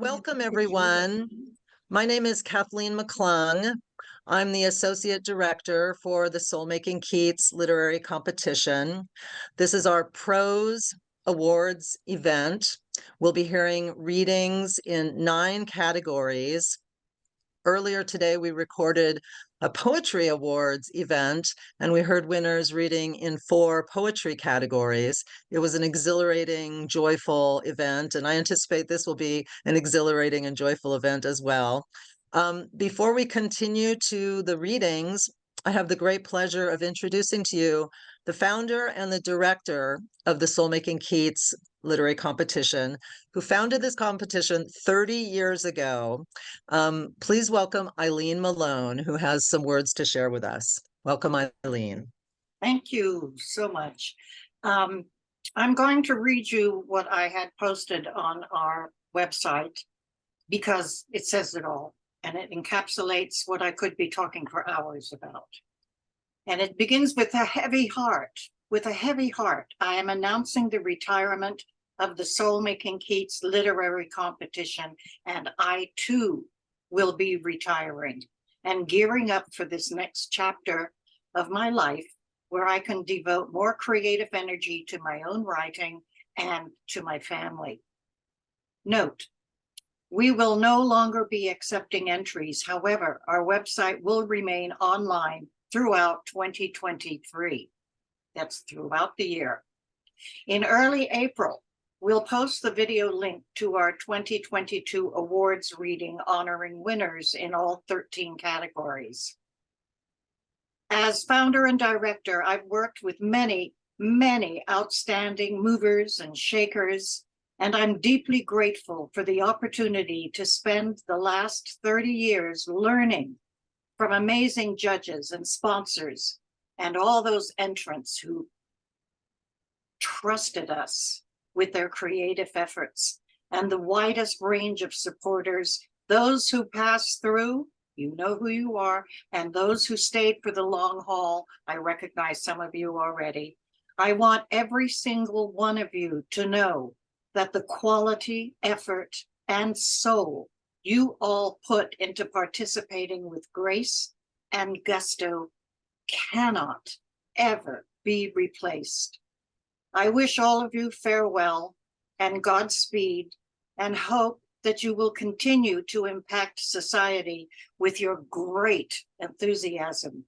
Welcome, everyone. My name is Kathleen McClung. I'm the Associate Director for the Soul-Making Keats Literary Competition. This is our Prose Awards event. We'll be hearing readings in 9 categories. Earlier today, we recorded a Poetry Awards event, and we heard winners reading in 4 poetry categories. It was an exhilarating, joyful event, and I anticipate this will be an exhilarating and joyful event as well. Before we continue to the readings, I have the great pleasure of introducing to you the founder and the director of the Soul-Making Keats Literary Competition, who founded this competition 30 years ago. Please welcome Eileen Malone, who has some words to share with us. Welcome, Eileen. Thank you so much. I'm going to read you what I had posted on our website because it says it all and it encapsulates what I could be talking for hours about. And it begins with a heavy heart. With a heavy heart, I am announcing the retirement of the Soul-Making Keats Literary Competition, and I too will be retiring and gearing up for this next chapter of my life where I can devote more creative energy to my own writing and to my family. Note, we will no longer be accepting entries. However, our website will remain online throughout 2023. That's throughout the year. In early April, we'll post the video link to our 2022 awards reading honoring winners in all 13 categories. As founder and director, I've worked with many outstanding movers and shakers, and I'm deeply grateful for the opportunity to spend the last 30 years learning from amazing judges and sponsors and all those entrants who trusted us with their creative efforts, and the widest range of supporters, those who passed through, you know who you are, and those who stayed for the long haul. I recognize some of you already. I want every single one of you to know that the quality, effort, and soul you all put into participating with grace and gusto cannot ever be replaced. I wish all of you farewell and Godspeed, and hope that you will continue to impact society with your great enthusiasm.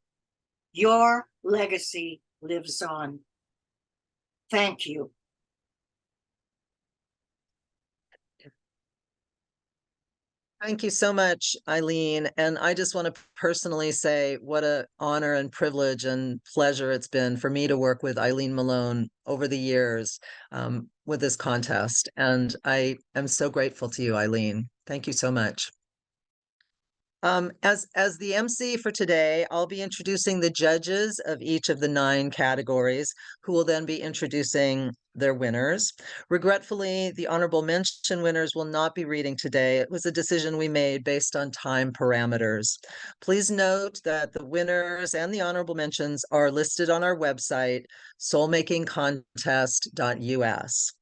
Your legacy lives on. Thank you. Thank you so much, Eileen. And I just want to personally say what an honor and privilege and pleasure it's been for me to work with Eileen Malone over the years with this contest. And I am so grateful to you, Eileen. Thank you so much. As the MC for today, I'll be introducing the judges of each of the 9 categories, who will then be introducing their winners. Regretfully, the honorable mention winners will not be reading today. It was a decision we made based on time parameters. Please note that the winners and the honorable mentions are listed on our website, soulmakingcontest.us.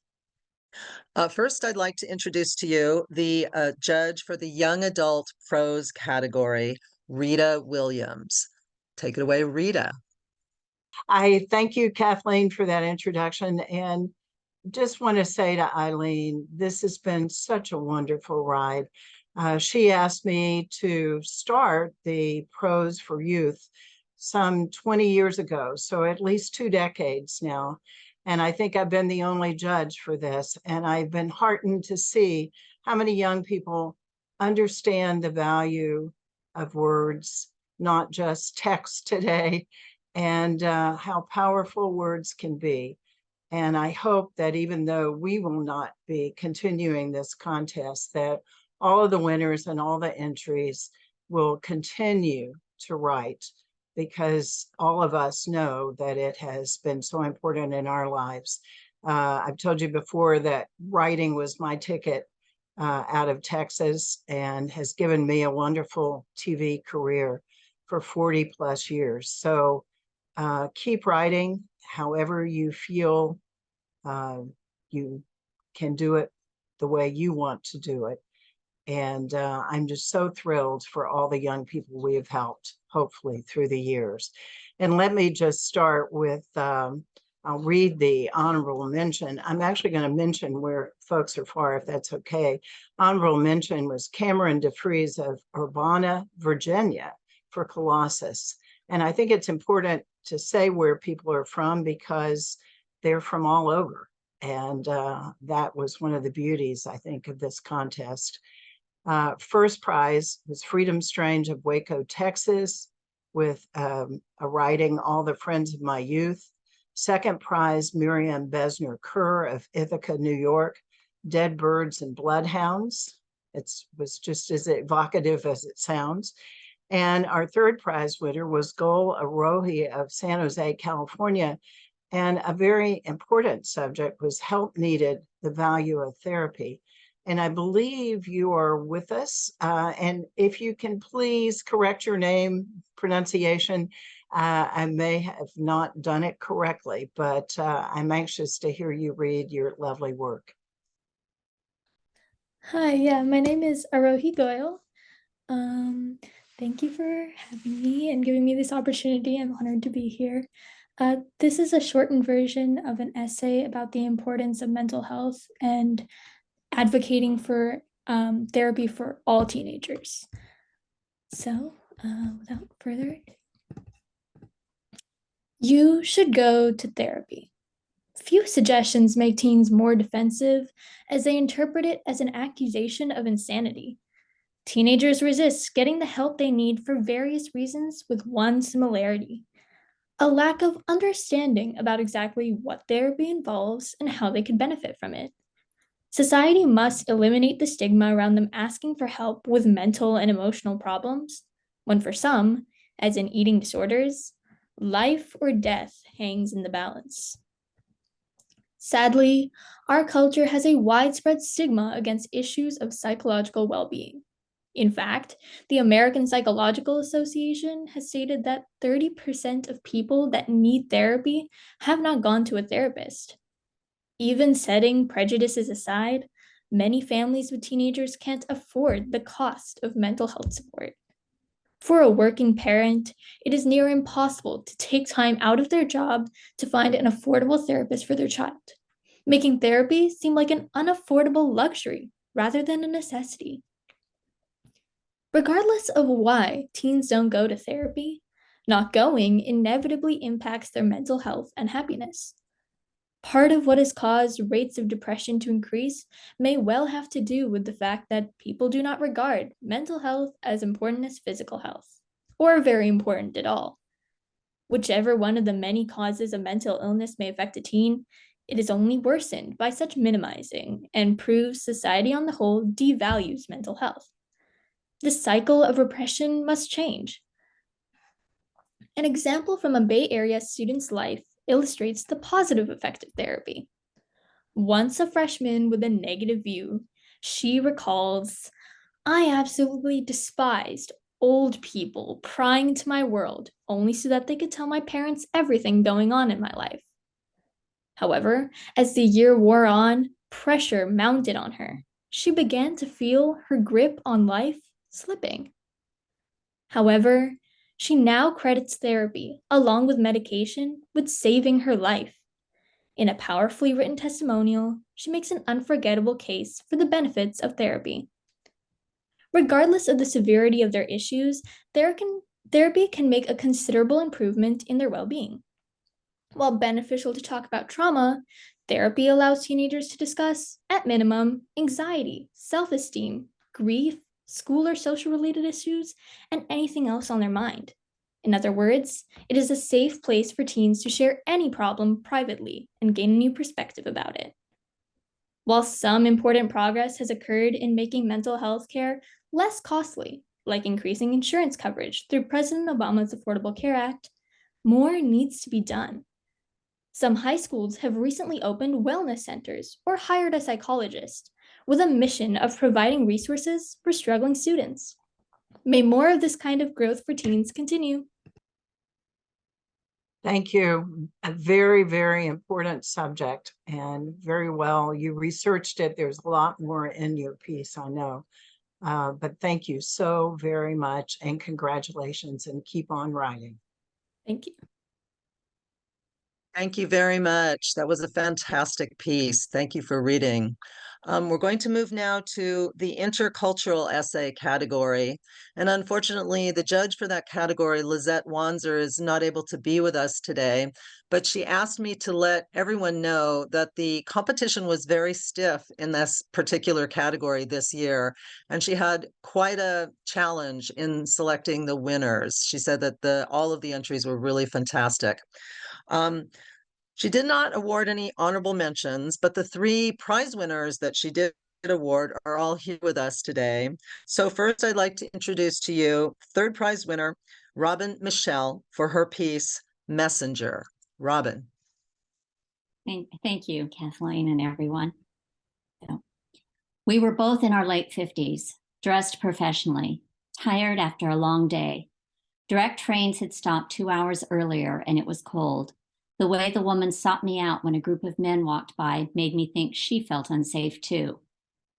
First, I'd like to introduce to you the judge for the young adult prose category, Rita Williams. Take it away, Rita. I thank you, Kathleen, for that introduction. And just want to say to Eileen, this has been such a wonderful ride. She asked me to start the Prose for Youth some 20 years ago, so at least 2 decades now. And I think I've been the only judge for this. And I've been heartened to see how many young people understand the value of words, not just text today, and how powerful words can be. And I hope that even though we will not be continuing this contest, that all of the winners and all the entries will continue to write, because all of us know that it has been so important in our lives. I've told you before that writing was my ticket out of Texas and has given me a wonderful TV career for 40 plus years. So keep writing however you feel you can do it the way you want to do it. And I'm just so thrilled for all the young people we have helped, hopefully, through the years. And let me just start with, I'll read the honorable mention. I'm actually going to mention where folks are for, if that's okay. Honorable mention was Cameron DeFries of Urbana, Virginia, for Colossus. And I think it's important to say where people are from because they're from all over. And that was one of the beauties, I think, of this contest. First prize was Freedom Strange of Waco, Texas, with a writing, All the Friends of My Youth. Second prize, Miriam Bezner Kerr of Ithaca, New York, Dead Birds and Bloodhounds. It was just as evocative as it sounds. And our third prize winner was Goel Aarohi of San Jose, California. And a very important subject was Help Needed, the Value of Therapy. And I believe you are with us. And if you can please correct your name pronunciation. I may have not done it correctly, but I'm anxious to hear you read your lovely work. Hi, yeah, my name is Aarohi Goel. Thank you for having me and giving me this opportunity. I'm honored to be here. This is a shortened version of an essay about the importance of mental health and advocating for therapy for all teenagers. So, without further ado, you should go to therapy. Few suggestions make teens more defensive as they interpret it as an accusation of insanity. Teenagers resist getting the help they need for various reasons with one similarity: a lack of understanding about exactly what therapy involves and how they could benefit from it. Society must eliminate the stigma around them asking for help with mental and emotional problems, when for some, as in eating disorders, life or death hangs in the balance. Sadly, our culture has a widespread stigma against issues of psychological well-being. In fact, the American Psychological Association has stated that 30% of people that need therapy have not gone to a therapist. Even setting prejudices aside, many families with teenagers can't afford the cost of mental health support. For a working parent, it is near impossible to take time out of their job to find an affordable therapist for their child, making therapy seem like an unaffordable luxury rather than a necessity. Regardless of why teens don't go to therapy, not going inevitably impacts their mental health and happiness. Part of what has caused rates of depression to increase may well have to do with the fact that people do not regard mental health as important as physical health, or very important at all. Whichever one of the many causes of mental illness may affect a teen, it is only worsened by such minimizing and proves society on the whole devalues mental health. The cycle of repression must change. An example from a Bay Area student's life illustrates the positive effect of therapy. Once a freshman with a negative view, she recalls, "I absolutely despised old people prying into my world only so that they could tell my parents everything going on in my life." However, as the year wore on, pressure mounted on her. She began to feel her grip on life slipping. However, she now credits therapy, along with medication, with saving her life. In a powerfully written testimonial, she makes an unforgettable case for the benefits of therapy. Regardless of the severity of their issues, therapy can make a considerable improvement in their well-being. While beneficial to talk about trauma, therapy allows teenagers to discuss, at minimum, anxiety, self-esteem, grief, school or social-related issues, and anything else on their mind. In other words, it is a safe place for teens to share any problem privately and gain a new perspective about it. While some important progress has occurred in making mental health care less costly, like increasing insurance coverage through President Obama's Affordable Care Act, more needs to be done. Some high schools have recently opened wellness centers or hired a psychologist with a mission of providing resources for struggling students. May more of this kind of growth for teens continue. Thank you. A very, very important subject, and very well. You researched it. There's a lot more in your piece, I know. But thank you so very much, and congratulations, and keep on writing. Thank you. Thank you very much. That was a fantastic piece. Thank you for reading. We're going to move now to the intercultural essay category. And unfortunately, the judge for that category, Lyzette Wanzer, is not able to be with us today, but she asked me to let everyone know that the competition was very stiff in this particular category this year. And she had quite a challenge in selecting the winners. She said that all of the entries were really fantastic. She did not award any honorable mentions, but the 3 prize winners that she did award are all here with us today. So first, I'd like to introduce to you 3rd prize winner, Robin Michel, for her piece, Messenger. Robin. Thank you, Kathleen, and everyone. We were both in our late 50s, dressed professionally, tired after a long day. Direct trains had stopped 2 hours earlier, and it was cold. The way the woman sought me out when a group of men walked by made me think she felt unsafe too.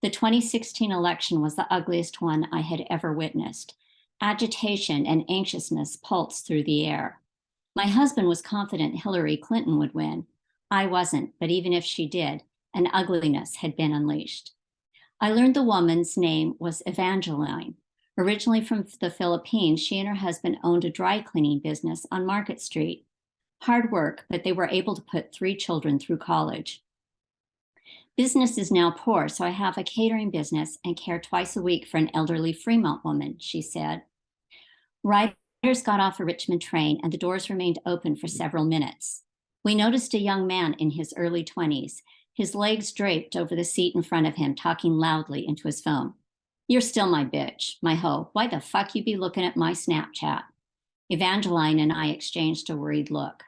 The 2016 election was the ugliest one I had ever witnessed. Agitation and anxiousness pulsed through the air. My husband was confident Hillary Clinton would win. I wasn't, but even if she did, an ugliness had been unleashed. I learned the woman's name was Evangeline. Originally from the Philippines, she and her husband owned a dry cleaning business on Market Street. Hard work, but they were able to put 3 children through college. Business is now poor, so I have a catering business and care twice a week for an elderly Fremont woman, she said. Riders got off a Richmond train and the doors remained open for several minutes. We noticed a young man in his early 20s, his legs draped over the seat in front of him, talking loudly into his phone. "You're still my bitch, my hoe. Why the fuck you be looking at my Snapchat?" Evangeline and I exchanged a worried look.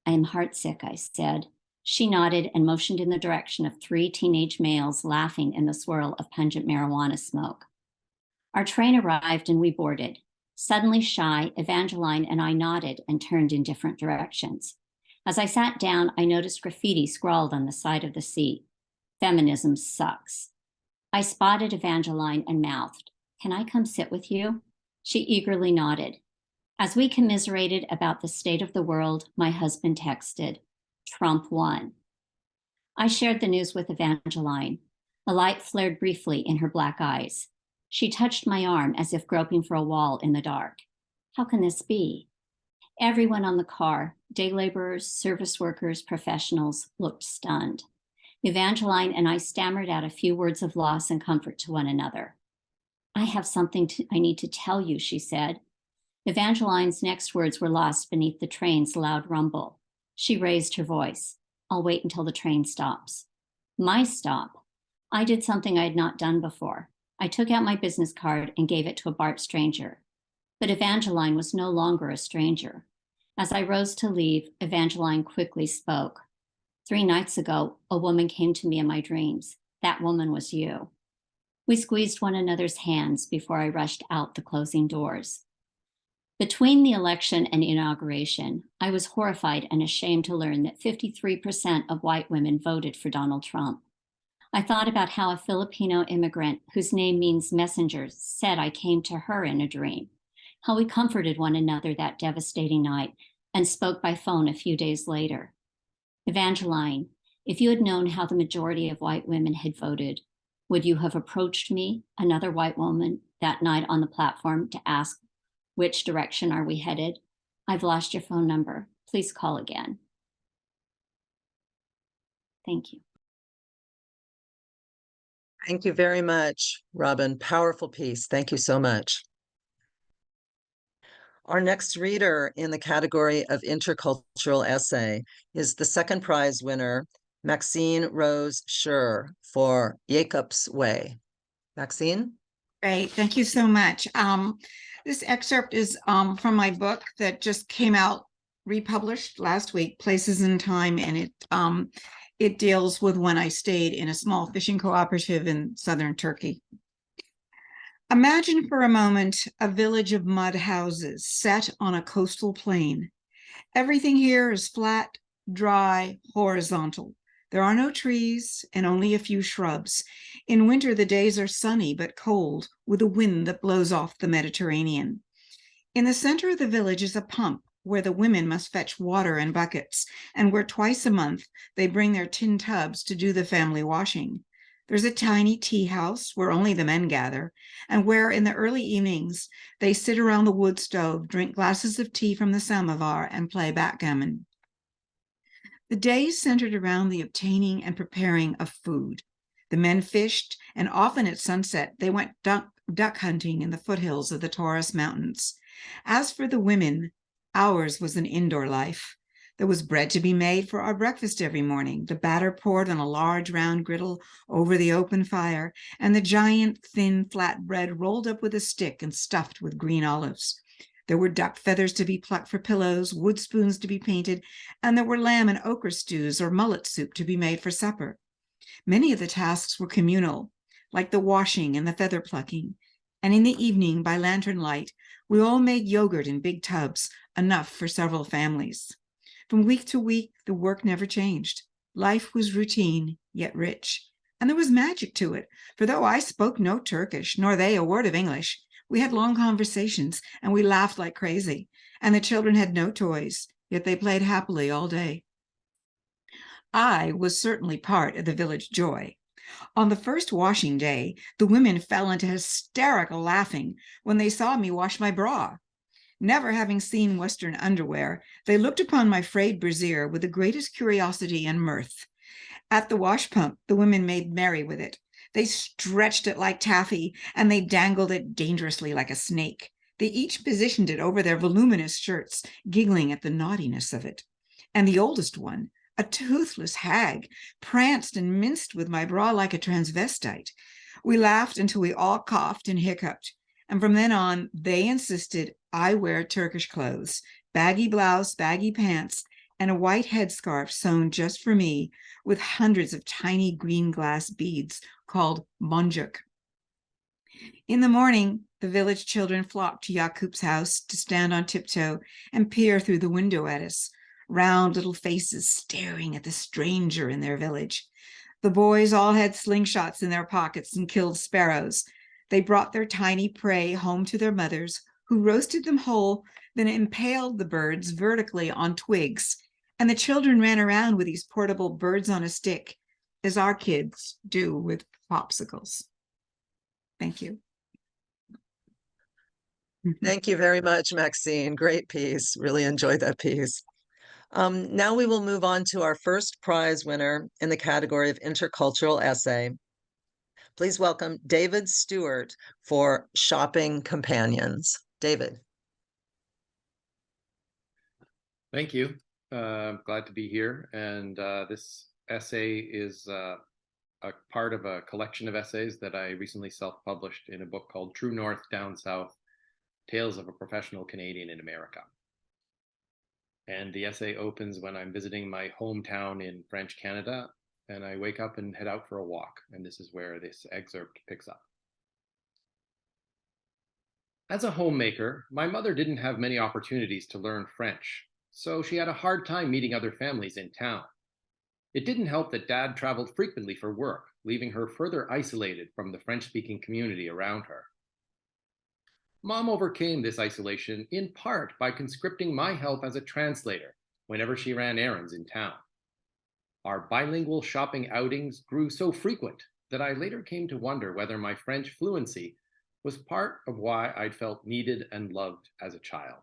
"I am heartsick," I said. She nodded and motioned in the direction of 3 teenage males laughing in the swirl of pungent marijuana smoke. Our train arrived and we boarded. Suddenly shy, Evangeline and I nodded and turned in different directions. As I sat down, I noticed graffiti scrawled on the side of the seat. "Feminism sucks." I spotted Evangeline and mouthed, "Can I come sit with you?" She eagerly nodded. As we commiserated about the state of the world, my husband texted, "Trump won." I shared the news with Evangeline. A light flared briefly in her black eyes. She touched my arm as if groping for a wall in the dark. "How can this be?" Everyone on the car, day laborers, service workers, professionals, looked stunned. Evangeline and I stammered out a few words of loss and comfort to one another. "I have something I need to tell you," she said. Evangeline's next words were lost beneath the train's loud rumble. She raised her voice. "I'll wait until the train stops." My stop. I did something I had not done before. I took out my business card and gave it to a Bart stranger. But Evangeline was no longer a stranger. As I rose to leave, Evangeline quickly spoke. "3 nights ago, a woman came to me in my dreams. That woman was you." We squeezed one another's hands before I rushed out the closing doors. Between the election and inauguration, I was horrified and ashamed to learn that 53% of white women voted for Donald Trump. I thought about how a Filipino immigrant whose name means messenger said I came to her in a dream, how we comforted one another that devastating night and spoke by phone a few days later. Evangeline, if you had known how the majority of white women had voted, would you have approached me, another white woman, that night on the platform to ask, "Which direction are we headed? I've lost your phone number. Please call again." Thank you. Thank you very much, Robin. Powerful piece. Thank you so much. Our next reader in the category of intercultural essay is the 2nd prize winner, Maxine Rose Schur, for Yakup's Way. Maxine? Great, thank you so much. This excerpt is from my book that just came out, republished last week, Places in Time, and it deals with when I stayed in a small fishing cooperative in southern Turkey. Imagine for a moment a village of mud houses set on a coastal plain. Everything here is flat, dry, horizontal. There are no trees and only a few shrubs. In winter, the days are sunny but cold, with a wind that blows off the Mediterranean. In the center of the village is a pump where the women must fetch water in buckets, and where twice a month they bring their tin tubs to do the family washing. There's a tiny tea house where only the men gather, and where in the early evenings they sit around the wood stove, drink glasses of tea from the samovar, and play backgammon. The days centered around the obtaining and preparing of food. The men fished, and often at sunset they went duck hunting in the foothills of the Taurus Mountains. As for the women, ours was an indoor life. There was bread to be made for our breakfast every morning, the batter poured on a large round griddle over the open fire, and the giant, thin, flat bread rolled up with a stick and stuffed with green olives. There were duck feathers to be plucked for pillows, wood spoons to be painted, and there were lamb and okra stews or mullet soup to be made for supper. Many of the tasks were communal, like the washing and the feather plucking, and in the evening, by lantern light, we all made yogurt in big tubs, enough for several families. From week to week, the work never changed. Life was routine, yet rich. And there was magic to it, for though I spoke no Turkish, nor they a word of English, we had long conversations, and we laughed like crazy. And the children had no toys, yet they played happily all day. I was certainly part of the village joy. On the first washing day, the women fell into hysterical laughing when they saw me wash my bra. Never having seen Western underwear, they looked upon my frayed brassiere with the greatest curiosity and mirth. At the wash pump, the women made merry with it. They stretched it like taffy, and they dangled it dangerously like a snake. They each positioned it over their voluminous shirts, giggling at the naughtiness of it. And the oldest one, a toothless hag, pranced and minced with my bra like a transvestite. We laughed until we all coughed and hiccuped. And from then on, they insisted I wear Turkish clothes, baggy blouse, baggy pants, and a white headscarf sewn just for me with hundreds of tiny green glass beads called boncuk. In the morning, the village children flocked to Yakup's house to stand on tiptoe and peer through the window at us, round little faces staring at the stranger in their village. The boys all had slingshots in their pockets and killed sparrows. They brought their tiny prey home to their mothers, who roasted them whole, then impaled the birds vertically on twigs. And the children ran around with these portable birds on a stick, as our kids do with popsicles. Thank you. Thank you very much, Maxine. Great piece. Really enjoyed that piece. Now we will move on to our first prize winner in the category of intercultural essay. Please welcome David Stewart for Shopping Companions. David. Thank you. I'm glad to be here. And this essay is a part of a collection of essays that I recently self-published in a book called True North, Down South, Tales of a Professional Canadian in America. And the essay opens when I'm visiting my hometown in French Canada, and I wake up and head out for a walk. And this is where this excerpt picks up. As a homemaker, my mother didn't have many opportunities to learn French, so she had a hard time meeting other families in town. It didn't help that Dad traveled frequently for work, leaving her further isolated from the French-speaking community around her. Mom overcame this isolation in part by conscripting my help as a translator whenever she ran errands in town. Our bilingual shopping outings grew so frequent that I later came to wonder whether my French fluency was part of why I'd felt needed and loved as a child.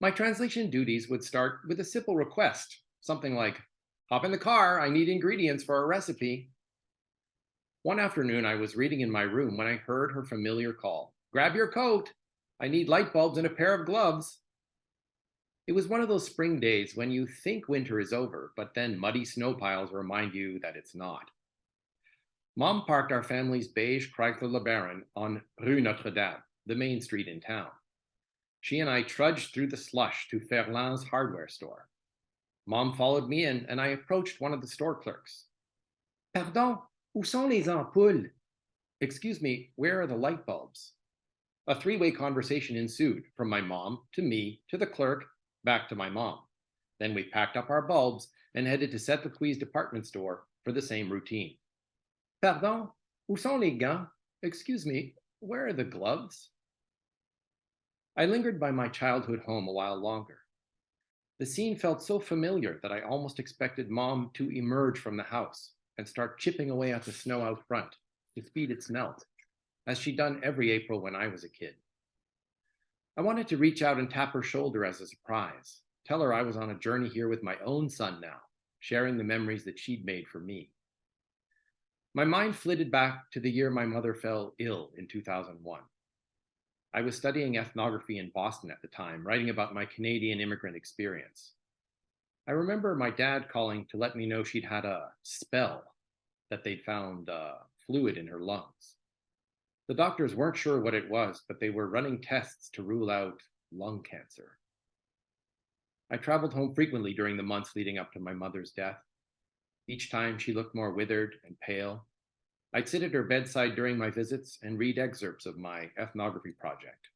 My translation duties would start with a simple request, something like, "Hop in the car, I need ingredients for a recipe." One afternoon, I was reading in my room when I heard her familiar call, "Grab your coat, I need light bulbs and a pair of gloves." It was one of those spring days when you think winter is over, but then muddy snow piles remind you that it's not. Mom parked our family's beige Chrysler LeBaron on Rue Notre-Dame, the main street in town. She and I trudged through the slush to Ferland's hardware store. Mom followed me in, and I approached one of the store clerks. "Pardon, où sont les ampoules?" "Excuse me, where are the light bulbs?" A three-way conversation ensued, from my mom to me to the clerk, back to my mom. Then we packed up our bulbs and headed to Seth Lepuis's department store for the same routine. Pardon, où sont les gants? Excuse me, where are the gloves? I lingered by my childhood home a while longer. The scene felt so familiar that I almost expected Mom to emerge from the house and start chipping away at the snow out front to speed its melt, as she'd done every April when I was a kid. I wanted to reach out and tap her shoulder as a surprise, tell her I was on a journey here with my own son now, sharing the memories that she'd made for me. My mind flitted back to the year my mother fell ill in 2001. I was studying ethnography in Boston at the time, writing about my Canadian immigrant experience. I remember my dad calling to let me know she'd had a spell, that they'd found fluid in her lungs. The doctors weren't sure what it was, but they were running tests to rule out lung cancer. I traveled home frequently during the months leading up to my mother's death. Each time she looked more withered and pale. I'd sit at her bedside during my visits and read excerpts of my ethnography project.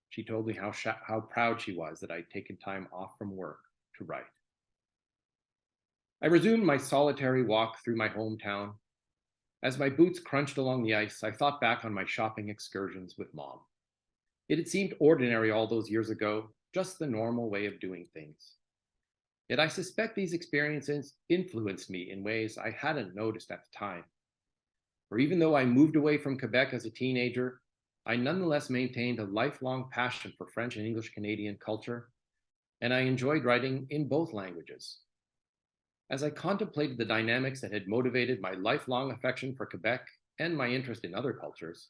She told me how proud she was that I'd taken time off from work to write. I resumed my solitary walk through my hometown. As my boots crunched along the ice, I thought back on my shopping excursions with Mom. It had seemed ordinary all those years ago, just the normal way of doing things. Yet I suspect these experiences influenced me in ways I hadn't noticed at the time. For even though I moved away from Quebec as a teenager, I nonetheless maintained a lifelong passion for French and English Canadian culture, and I enjoyed writing in both languages. As I contemplated the dynamics that had motivated my lifelong affection for Quebec and my interest in other cultures,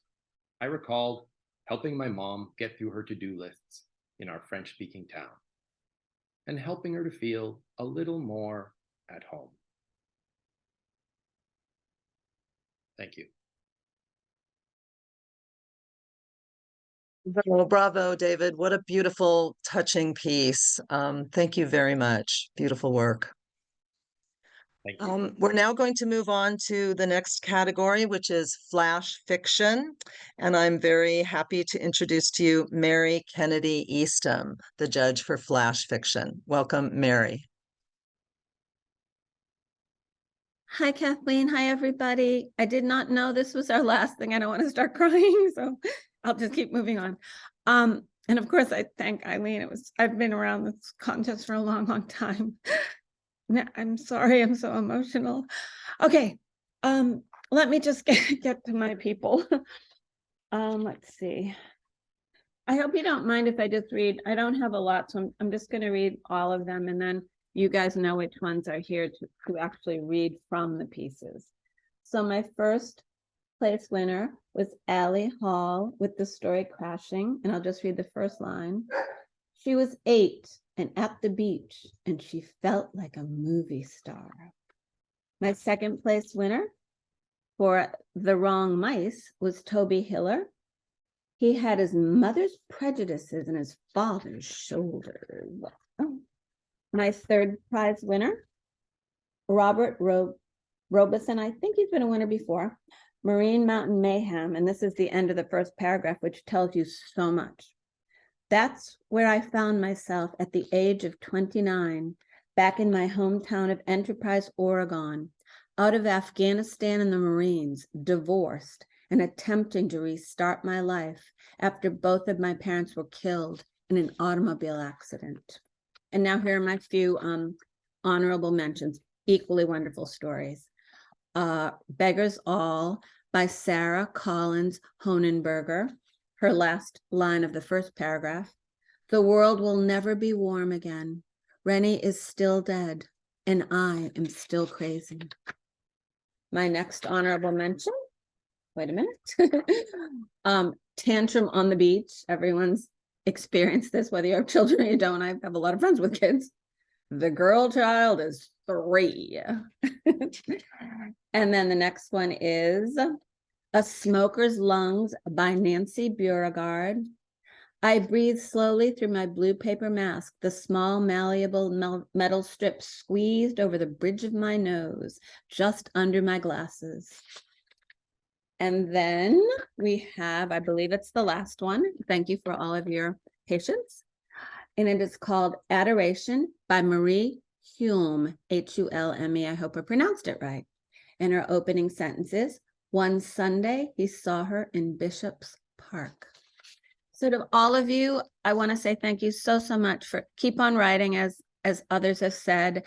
I recalled helping my mom get through her to-do lists in our French-speaking town, and helping her to feel a little more at home. Thank you. Well, bravo, David. What a beautiful, touching piece. Thank you very much. Beautiful work. Thank you. We're now going to move on to the next category, which is flash fiction. And I'm very happy to introduce to you Mary Kennedy Eastham, the judge for flash fiction. Welcome, Mary. Hi, Kathleen. Hi, everybody. I did not know this was our last thing. I don't want to start crying, so I'll just keep moving on. And of course, I thank Eileen. I've been around this contest for a long, long time. I'm sorry, I'm so emotional. Okay, let me just get to my people. Let's see. I hope you don't mind if I just read. I don't have a lot, so I'm just going to read all of them, and then you guys know which ones are here to actually read from the pieces. So my first place winner was Allie Hall with the story Crashing, and I'll just read the first line. She was 8 and at the beach, and she felt like a movie star. My second place winner for The Wrong Mice was Toby Hiller. He had his mother's prejudices and his father's shoulders. Oh. My third prize winner, Robert Robeson. I think he's been a winner before. Marine Mountain Mayhem, and this is the end of the first paragraph, which tells you so much. That's where I found myself at the age of 29, back in my hometown of Enterprise, Oregon, out of Afghanistan and the Marines, divorced, and attempting to restart my life after both of my parents were killed in an automobile accident. And now here are my few honorable mentions, equally wonderful stories. Beggars All by Sarah Collins Honenberger. Her last line of the first paragraph. The world will never be warm again. Rennie is still dead, and I am still crazy. My next honorable mention, wait a minute. Tantrum on the Beach. Everyone's experienced this, whether you have children or you don't. I have a lot of friends with kids. The girl child is 3. And then the next one is A Smoker's Lungs by Nancy Beauregard. I breathe slowly through my blue paper mask, the small malleable metal strip squeezed over the bridge of my nose, just under my glasses. And then we have, I believe it's the last one. Thank you for all of your patience. And it is called Adoration by Marie Hulme, Hulme. I hope I pronounced it right. in her opening sentences. One Sunday, he saw her in Bishop's Park. So to all of you, I want to say thank you so much for keep on writing, as others have said.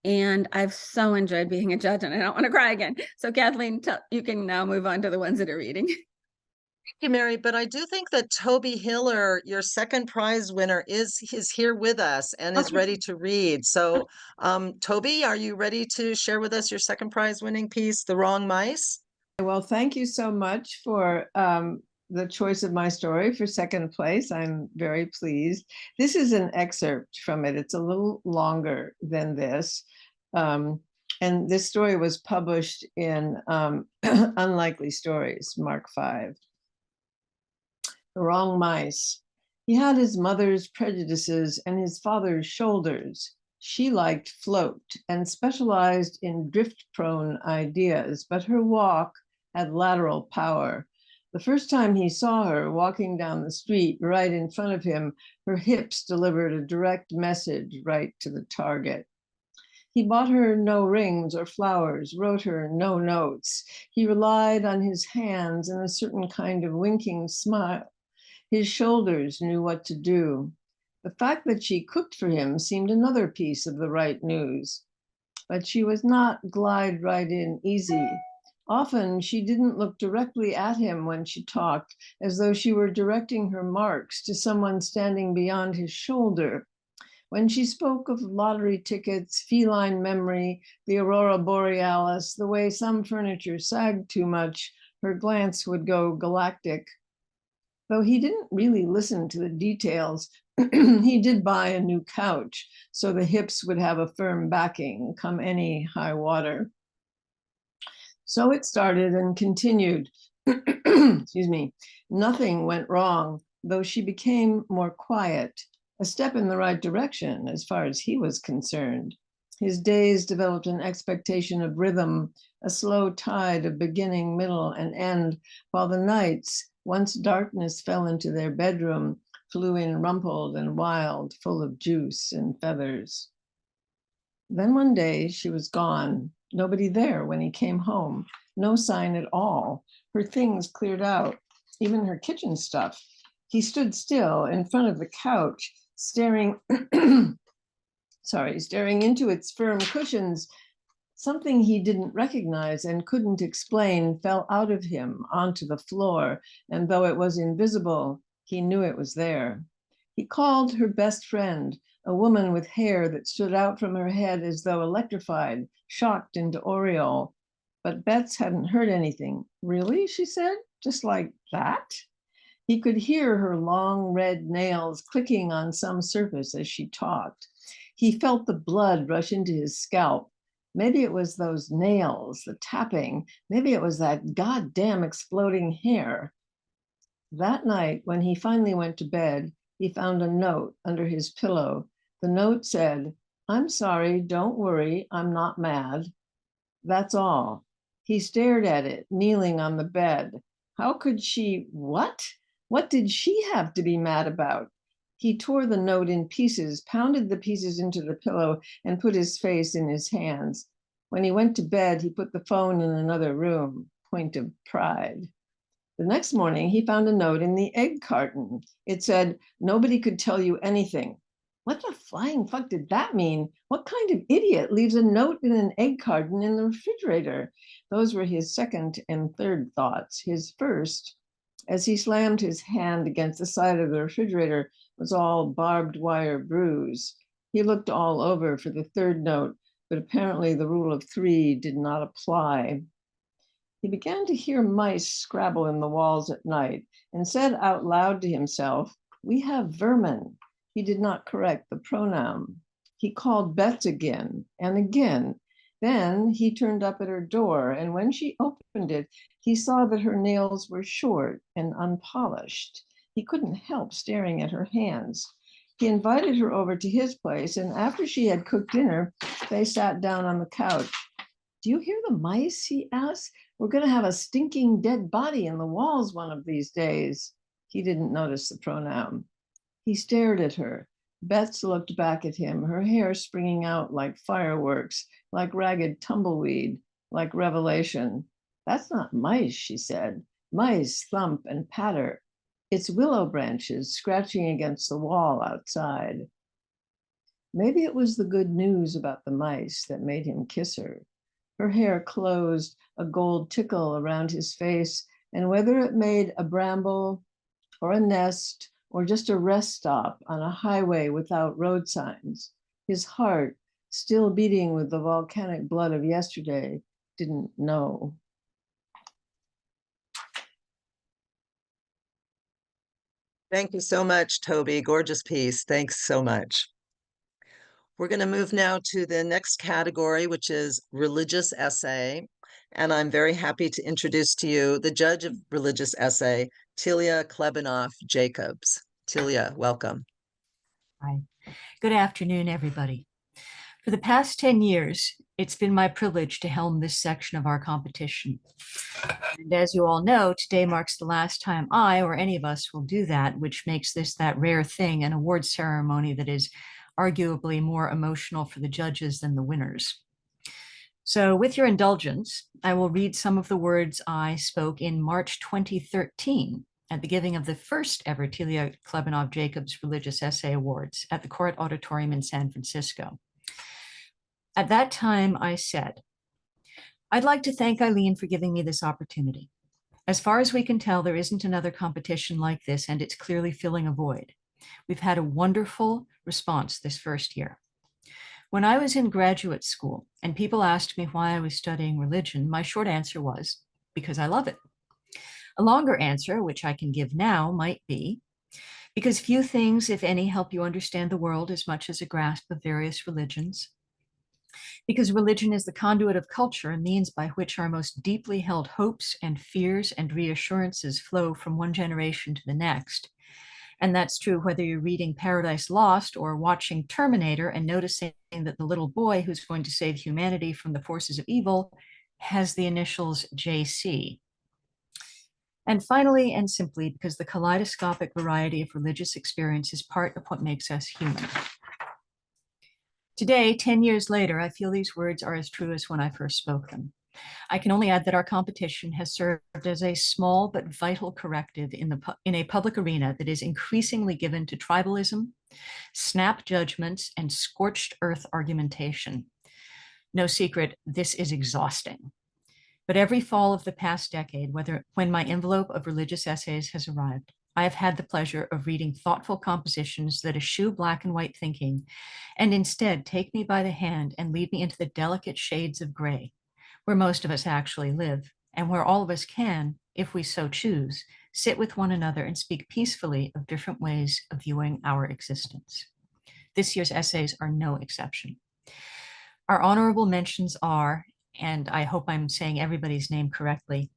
And I've so enjoyed being a judge, and I don't want to cry again. So Kathleen, you can now move on to the ones that are reading. Thank you, Mary. But I do think that Toby Hiller, your second prize winner, is here with us and is ready to read. So, Toby, are you ready to share with us your second prize winning piece, The Wrong Mice? Well, thank you so much for the choice of my story for second place. I'm very pleased. This is an excerpt from it. It's a little longer than this. And this story was published in Unlikely Stories, Mark 5. The Wrong Mice. He had his mother's prejudices and his father's shoulders. She liked float and specialized in drift-prone ideas, but her walk had lateral power. The first time he saw her walking down the street right in front of him, her hips delivered a direct message right to the target. He bought her no rings or flowers, wrote her no notes. He relied on his hands and a certain kind of winking smile. His shoulders knew what to do. The fact that she cooked for him seemed another piece of the right news. But she was not glide right in easy. Often she didn't look directly at him when she talked, as though she were directing her marks to someone standing beyond his shoulder. When she spoke of lottery tickets, feline memory, the aurora borealis, the way some furniture sagged too much, her glance would go galactic. Though he didn't really listen to the details, he did buy a new couch so the hips would have a firm backing, come any high water. So it started and continued. Excuse me. Nothing went wrong, though she became more quiet, a step in the right direction as far as he was concerned. His days developed an expectation of rhythm, a slow tide of beginning, middle, and end, while the nights, once darkness fell into their bedroom, flew in rumpled and wild, full of juice and feathers. Then one day she was gone, nobody there when he came home, no sign at all. Her things cleared out, even her kitchen stuff. He stood still in front of the couch, staring into its firm cushions. Something he didn't recognize and couldn't explain fell out of him onto the floor, and though it was invisible, he knew it was there. He called her best friend, a woman with hair that stood out from her head as though electrified, shocked into aureole. But Bets hadn't heard anything. Really, she said, just like that? He could hear her long red nails clicking on some surface as she talked. He felt the blood rush into his scalp. Maybe it was those nails, the tapping. Maybe it was that goddamn exploding hair. That night, when he finally went to bed, he found a note under his pillow. The note said, "I'm sorry, don't worry, I'm not mad." That's all. He stared at it, kneeling on the bed. How could she, what? What did she have to be mad about? He tore the note in pieces, pounded the pieces into the pillow, and put his face in his hands. When he went to bed, he put the phone in another room, point of pride. The next morning, he found a note in the egg carton. It said, "Nobody could tell you anything." What the flying fuck did that mean? What kind of idiot leaves a note in an egg carton in the refrigerator? Those were his second and third thoughts. His first, as he slammed his hand against the side of the refrigerator, was all barbed wire bruise. He looked all over for the third note, but apparently the rule of 3 did not apply. He began to hear mice scrabble in the walls at night and said out loud to himself, "We have vermin." He did not correct the pronoun. He called Bets again and again. Then he turned up at her door, and when she opened it, he saw that her nails were short and unpolished. He couldn't help staring at her hands. He invited her over to his place, and after she had cooked dinner, they sat down on the couch. "Do you hear the mice?" he asked. "We're going to have a stinking dead body in the walls one of these days." He didn't notice the pronoun. He stared at her. Bets looked back at him, her hair springing out like fireworks, like ragged tumbleweed. like revelation. That's not mice, she said. Mice thump and patter. It's willow branches scratching against the wall outside. Maybe it was the good news about the mice that made him kiss her. Her hair closed, a gold tickle around his face, and whether it made a bramble or a nest or just a rest stop on a highway without road signs, his heart, still beating with the volcanic blood of yesterday, didn't know. Thank you so much, Toby. Gorgeous piece. Thanks so much. We're going to move now to the next category, which is religious essay. And I'm very happy to introduce to you the judge of religious essay, Tilia Klebenov Jacobs. Tilia, welcome. Hi. Good afternoon, everybody. For the past 10 years, it's been my privilege to helm this section of our competition. And as you all know, today marks the last time I or any of us will do that, which makes this that rare thing, an award ceremony that is arguably more emotional for the judges than the winners. So with your indulgence, I will read some of the words I spoke in March 2013 at the giving of the first ever Tilia Klebenov Jacobs Religious Essay Awards at the Court Auditorium in San Francisco. At that time, I said, I'd like to thank Eileen for giving me this opportunity. As far as we can tell, there isn't another competition like this, and it's clearly filling a void. We've had a wonderful response this first year. When I was in graduate school and people asked me why I was studying religion, my short answer was, because I love it. A longer answer, which I can give now, might be, because few things, if any, help you understand the world as much as a grasp of various religions. Because religion is the conduit of culture, a means by which our most deeply held hopes and fears and reassurances flow from one generation to the next. And that's true whether you're reading Paradise Lost or watching Terminator and noticing that the little boy who's going to save humanity from the forces of evil has the initials JC. And finally and simply, because the kaleidoscopic variety of religious experience is part of what makes us human. Today, 10 years later, I feel these words are as true as when I first spoke them. I can only add that our competition has served as a small but vital corrective in a public arena that is increasingly given to tribalism, snap judgments, and scorched earth argumentation. No secret, this is exhausting. But every fall of the past decade, when my envelope of religious essays has arrived, I have had the pleasure of reading thoughtful compositions that eschew black and white thinking and instead take me by the hand and lead me into the delicate shades of gray, where most of us actually live, and where all of us can, if we so choose, sit with one another and speak peacefully of different ways of viewing our existence. This year's essays are no exception. Our honorable mentions are, and I hope I'm saying everybody's name correctly,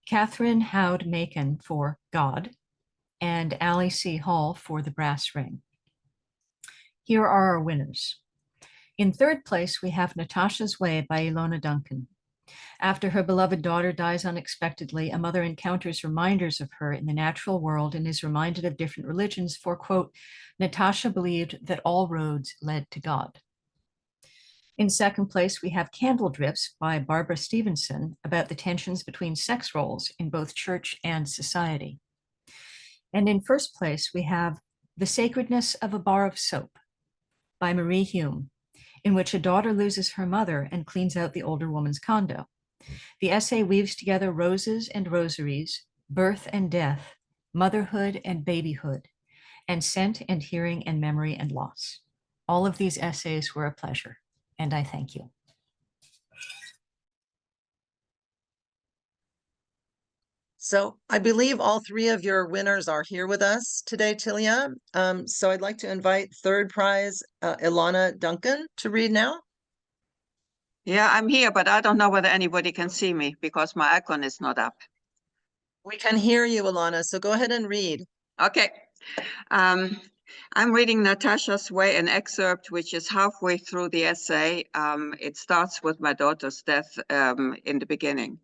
Catherine Howd Macon for God, and Allie C. Hall for The Brass Ring. Here are our winners. In third place, we have Natasha's Way by Ilona Duncan. After her beloved daughter dies unexpectedly, a mother encounters reminders of her in the natural world and is reminded of different religions, for, quote, Natasha believed that all roads led to God. In second place, we have Candle Drifts by Barbara Stevenson about the tensions between sex roles in both church and society. And in first place, we have The Sacredness of a Bar of Soap by Marie Hume, in which a daughter loses her mother and cleans out the older woman's condo. The essay weaves together roses and rosaries, birth and death, motherhood and babyhood, and scent and hearing and memory and loss. All of these essays were a pleasure, and I thank you. So I believe all three of your winners are here with us today, Tilia. So I'd like to invite third prize, Ilona Duncan, to read now. Yeah, I'm here, but I don't know whether anybody can see me because my icon is not up. We can hear you, Ilona, so go ahead and read. Okay. I'm reading Natasha's Way, an excerpt which is halfway through the essay. It starts with my daughter's death in the beginning.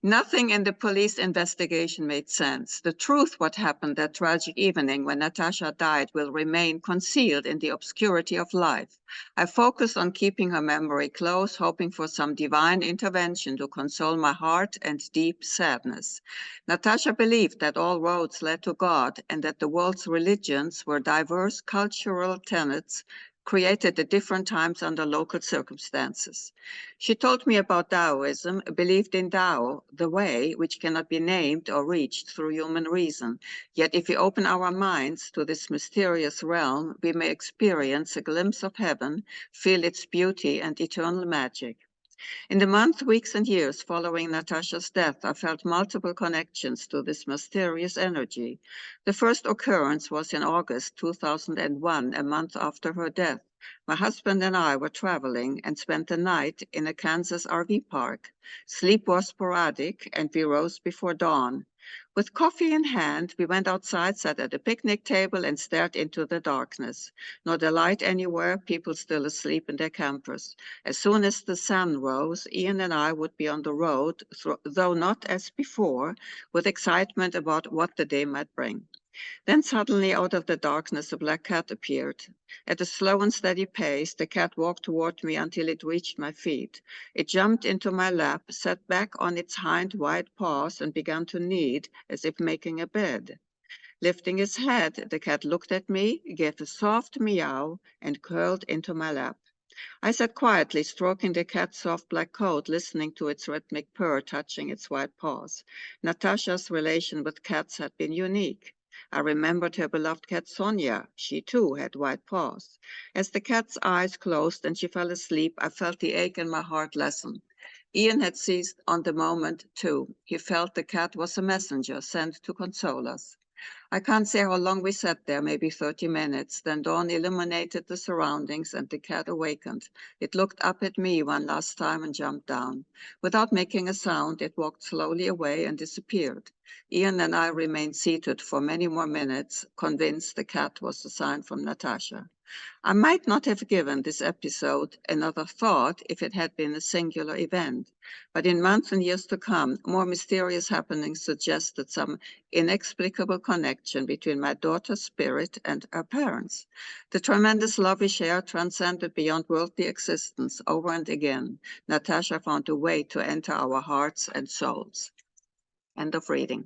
Nothing in the police investigation made sense. The truth, what happened that tragic evening when Natasha died, will remain concealed in the obscurity of life. I focused on keeping her memory close, hoping for some divine intervention to console my heart and deep sadness. Natasha believed that all roads led to God and that the world's religions were diverse cultural tenets created at different times under local circumstances. She told me about Taoism, believed in Tao, the way which cannot be named or reached through human reason. Yet if we open our minds to this mysterious realm, we may experience a glimpse of heaven, feel its beauty and eternal magic. In the months, weeks, and years following Natasha's death, I felt multiple connections to this mysterious energy. The first occurrence was in August 2001, a month after her death. My husband and I were traveling and spent the night in a Kansas RV park. Sleep was sporadic, and we rose before dawn. With coffee in hand, we went outside, sat at a picnic table, and stared into the darkness. Not a light anywhere, people still asleep in their campers. As soon as the sun rose, Ian and I would be on the road, though not as before, with excitement about what the day might bring. Then suddenly out of the darkness a black cat appeared. At a slow and steady pace, the cat walked toward me until it reached my feet. It jumped into my lap, sat back on its hind wide paws, and began to knead, as if making a bed. Lifting his head, the cat looked at me, gave a soft meow, and curled into my lap. I sat quietly, stroking the cat's soft black coat, listening to its rhythmic purr touching its white paws. Natasha's relation with cats had been unique. I remembered her beloved cat Sonia. She too had white paws. As the cat's eyes closed and she fell asleep, I felt the ache in my heart lessen. Ian had seized on the moment too. He felt the cat was a messenger sent to console us. I can't say how long we sat there, maybe 30 minutes. Then dawn illuminated the surroundings and the cat awakened. It looked up at me one last time and jumped down. Without making a sound, it walked slowly away and disappeared. Ian and I remained seated for many more minutes, convinced the cat was a sign from Natasha. I might not have given this episode another thought if it had been a singular event, but in months and years to come, more mysterious happenings suggested some inexplicable connection between my daughter's spirit and her parents. The tremendous love we share transcended beyond worldly existence. Over and again, Natasha found a way to enter our hearts and souls. End of reading.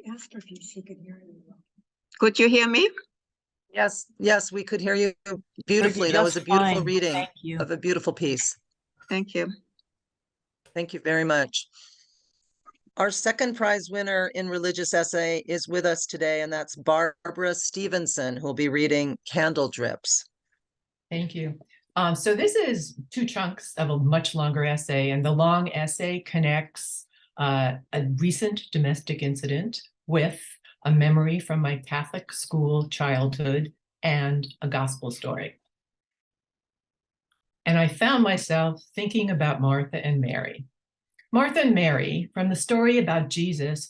Asked her if she could hear you. Could you hear me? Yes, we could hear you beautifully. That was a beautiful fine. reading Thank you. of a beautiful piece. Thank you. Thank you very much. Our second prize winner in religious essay is with us today, and that's Barbara Stevenson, who will be reading Candle Drips. Thank you. So this is two chunks of a much longer essay, and the long essay connects a recent domestic incident with a memory from my Catholic school childhood and a gospel story. And I found myself thinking about Martha and Mary. Martha and Mary, from the story about Jesus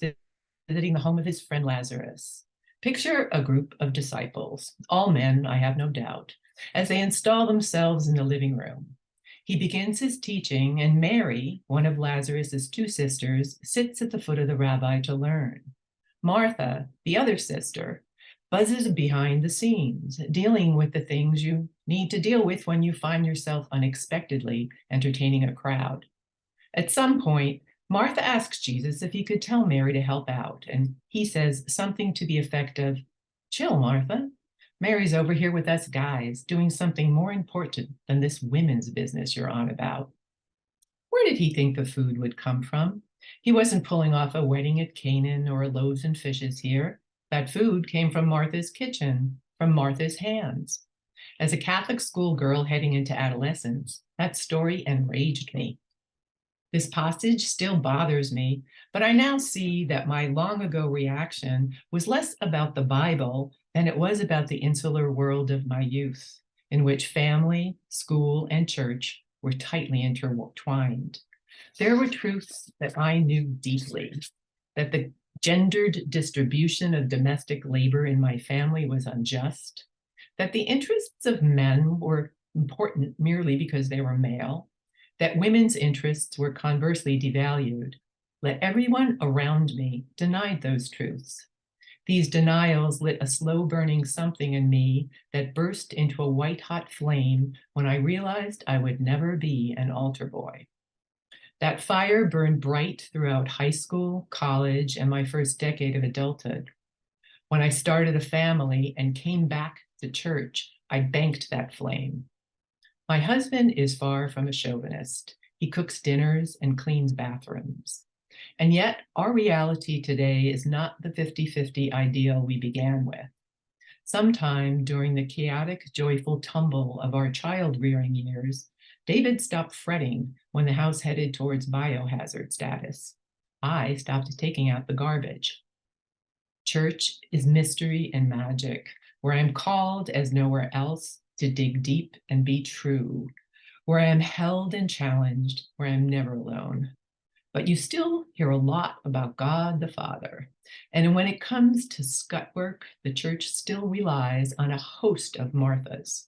visiting the home of his friend Lazarus. Picture a group of disciples, all men, I have no doubt, as they install themselves in the living room. He begins his teaching, and Mary, one of Lazarus's two sisters, sits at the foot of the rabbi to learn. Martha, the other sister, buzzes behind the scenes, dealing with the things you need to deal with when you find yourself unexpectedly entertaining a crowd. At some point, Martha asks Jesus if he could tell Mary to help out, and he says something to the effect of, "Chill, Martha. Mary's over here with us guys, doing something more important than this women's business you're on about." Where did he think the food would come from? He wasn't pulling off a wedding at Canaan or loaves and fishes here. That food came from Martha's kitchen, from Martha's hands. As a Catholic schoolgirl heading into adolescence, that story enraged me. This passage still bothers me, but I now see that my long ago reaction was less about the Bible than it was about the insular world of my youth, in which family, school, and church were tightly intertwined. There were truths that I knew deeply, that the gendered distribution of domestic labor in my family was unjust, that the interests of men were important merely because they were male, that women's interests were conversely devalued. Let everyone around me denied those truths. These denials lit a slow-burning something in me that burst into a white-hot flame when I realized I would never be an altar boy. That fire burned bright throughout high school, college, and my first decade of adulthood. When I started a family and came back to church, I banked that flame. My husband is far from a chauvinist. He cooks dinners and cleans bathrooms. And yet, our reality today is not the 50-50 ideal we began with. Sometime during the chaotic, joyful tumble of our child-rearing years, David stopped fretting when the house headed towards biohazard status. I stopped taking out the garbage. Church is mystery and magic, where I am called as nowhere else to dig deep and be true, where I am held and challenged, where I am never alone. But you still hear a lot about God the Father. And when it comes to scut work, the church still relies on a host of Marthas.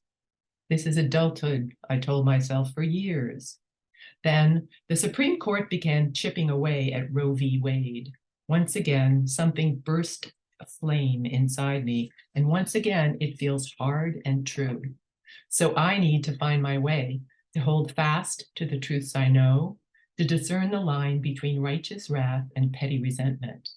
This is adulthood, I told myself for years. Then the Supreme Court began chipping away at Roe v. Wade. Once again, something burst a flame inside me, and once again, it feels hard and true. So I need to find my way, to hold fast to the truths I know, to discern the line between righteous wrath and petty resentment.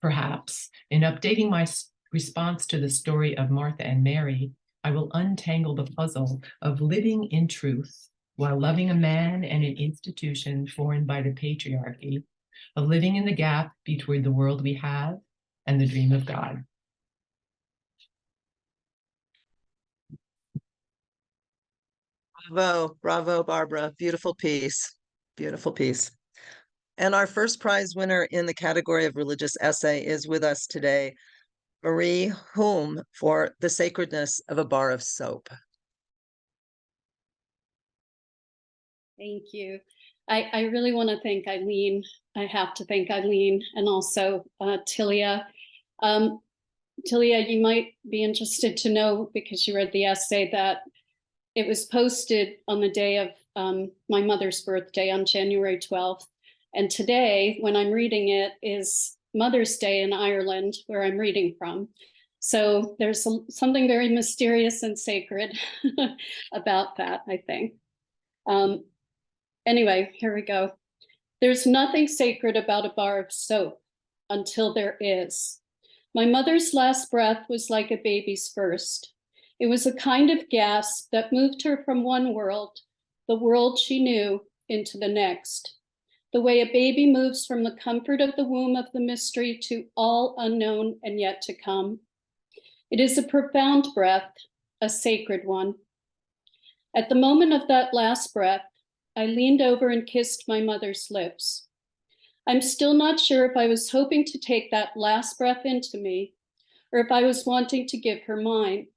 Perhaps, in updating my response to the story of Martha and Mary, I will untangle the puzzle of living in truth while loving a man and an institution formed by the patriarchy, of living in the gap between the world we have and the dream of God. Bravo, bravo, Barbara. Beautiful piece. Beautiful piece. And our first prize winner in the category of religious essay is with us today, Marie Hulme, for The Sacredness of a Bar of Soap. Thank you. I really want to thank Eileen. I have to thank Eileen and also Tilia. Tilia, you might be interested to know, because you read the essay, that it was posted on the day of my mother's birthday on January 12th. And today, when I'm reading it, is Mother's Day in Ireland, where I'm reading from. So there's something very mysterious and sacred about that, I think. Anyway, here we go. There's nothing sacred about a bar of soap until there is. My mother's last breath was like a baby's first. It was a kind of gasp that moved her from one world, the world she knew, into the next. The way a baby moves from the comfort of the womb of the mystery to all unknown and yet to come. It is a profound breath, a sacred one. At the moment of that last breath, I leaned over and kissed my mother's lips. I'm still not sure if I was hoping to take that last breath into me, or if I was wanting to give her mine.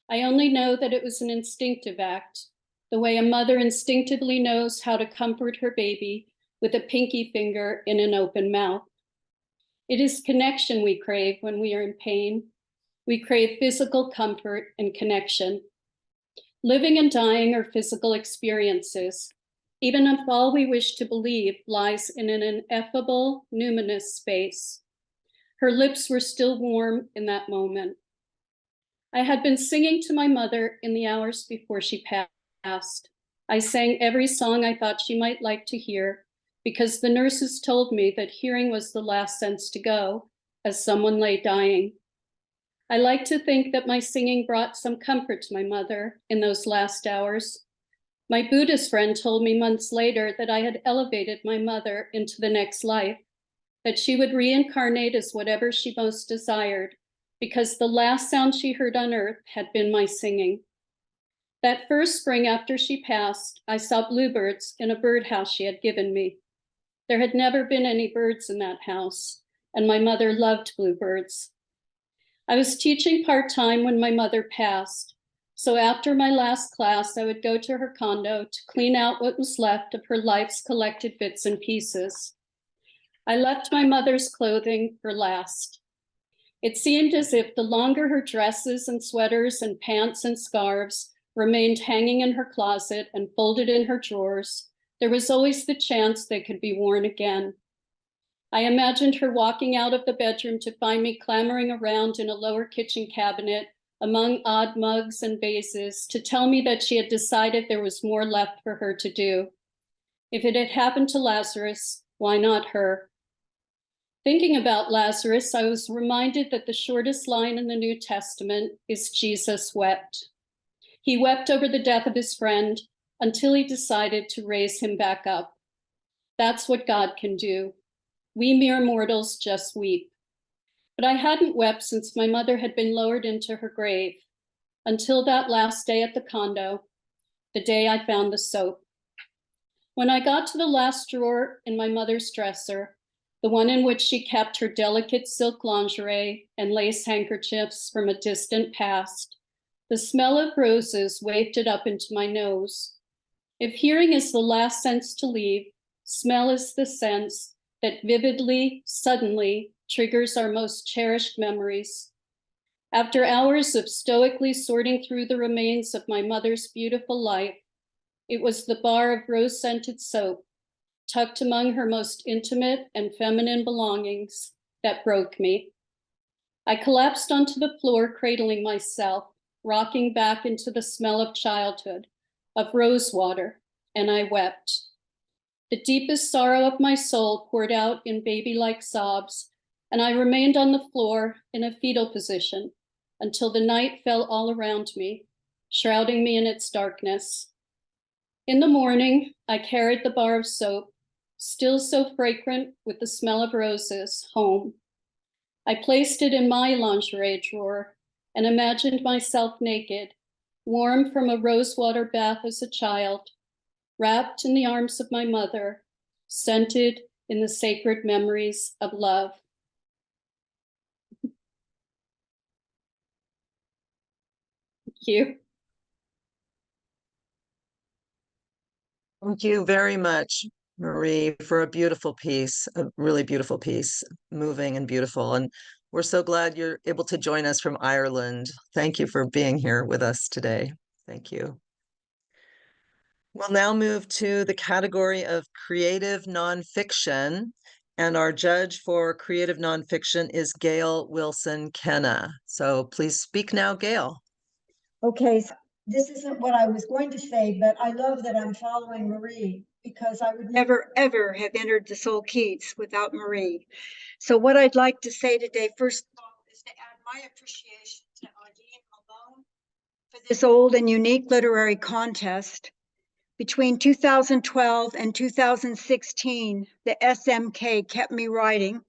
I only know that it was an instinctive act, the way a mother instinctively knows how to comfort her baby with a pinky finger in an open mouth. It is connection we crave when we are in pain. We crave physical comfort and connection. Living and dying are physical experiences, even if all we wish to believe lies in an ineffable, numinous space. Her lips were still warm in that moment. I had been singing to my mother in the hours before she passed. I sang every song I thought she might like to hear, because the nurses told me that hearing was the last sense to go, as someone lay dying. I like to think that my singing brought some comfort to my mother in those last hours. My Buddhist friend told me months later that I had elevated my mother into the next life, that she would reincarnate as whatever she most desired, because the last sound she heard on earth had been my singing. That first spring after she passed, I saw bluebirds in a birdhouse she had given me. There had never been any birds in that house, and my mother loved bluebirds. I was teaching part-time when my mother passed, so after my last class, I would go to her condo to clean out what was left of her life's collected bits and pieces. I left my mother's clothing for last. It seemed as if the longer her dresses and sweaters and pants and scarves remained hanging in her closet and folded in her drawers, there was always the chance they could be worn again. I imagined her walking out of the bedroom to find me clambering around in a lower kitchen cabinet among odd mugs and vases to tell me that she had decided there was more left for her to do. If it had happened to Lazarus, why not her? Thinking about Lazarus, I was reminded that the shortest line in the New Testament is Jesus wept. He wept over the death of his friend until he decided to raise him back up. That's what God can do. We mere mortals just weep. But I hadn't wept since my mother had been lowered into her grave, until that last day at the condo, the day I found the soap. When I got to the last drawer in my mother's dresser, the one in which she kept her delicate silk lingerie and lace handkerchiefs from a distant past, the smell of roses wafted up into my nose. If hearing is the last sense to leave, smell is the sense that vividly, suddenly triggers our most cherished memories. After hours of stoically sorting through the remains of my mother's beautiful life, it was the bar of rose-scented soap, tucked among her most intimate and feminine belongings, that broke me. I collapsed onto the floor, cradling myself, rocking back into the smell of childhood, of rose water, and I wept. The deepest sorrow of my soul poured out in baby-like sobs, and I remained on the floor in a fetal position until the night fell all around me, shrouding me in its darkness. In the morning, I carried the bar of soap, still so fragrant with the smell of roses, home. I placed it in my lingerie drawer and imagined myself naked, warm from a rosewater bath as a child, wrapped in the arms of my mother, scented in the sacred memories of love. Thank you. Thank you very much, Marie, for a beautiful piece, a really beautiful piece, moving and beautiful. And we're so glad you're able to join us from Ireland. Thank you for being here with us today. Thank you. We'll now move to the category of creative nonfiction. And our judge for creative nonfiction is Gail Wilson Kenna. So please speak now, Gail. Okay, so this isn't what I was going to say, but I love that I'm following Marie because I would never, ever have entered the Soul Keats without Marie. So what I'd like to say today, first of all, is to add my appreciation to Eileen Malone for this old and unique literary contest. Between 2012 and 2016, the SMK kept me writing.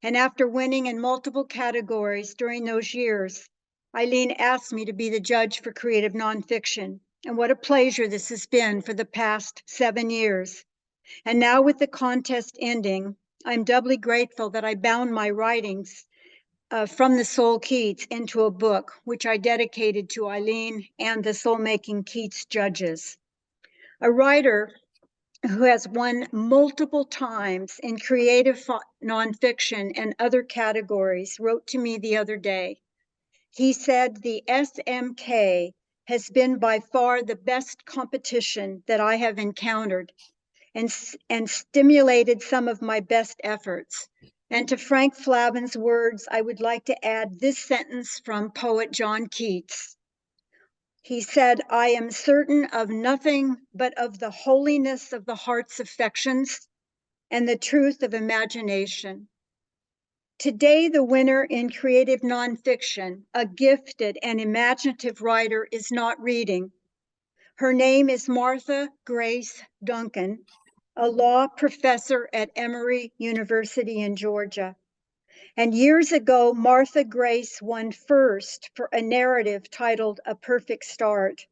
And after winning in multiple categories during those years, Eileen asked me to be the judge for creative nonfiction. And what a pleasure this has been for the past 7 years. And now with the contest ending, I'm doubly grateful that I bound my writings from the Soul Keats into a book, which I dedicated to Eileen and the Soul Making Keats judges. A writer who has won multiple times in creative nonfiction and other categories wrote to me the other day. He said, the SMK has been by far the best competition that I have encountered and stimulated some of my best efforts. And to Frank Flavin's words, I would like to add this sentence from poet John Keats. He said, I am certain of nothing but of the holiness of the heart's affections and the truth of imagination. Today, the winner in creative nonfiction, a gifted and imaginative writer, is not reading. Her name is Martha Grace Duncan, a law professor at Emory University in Georgia. And years ago, Martha Grace won first for a narrative titled A Perfect Start.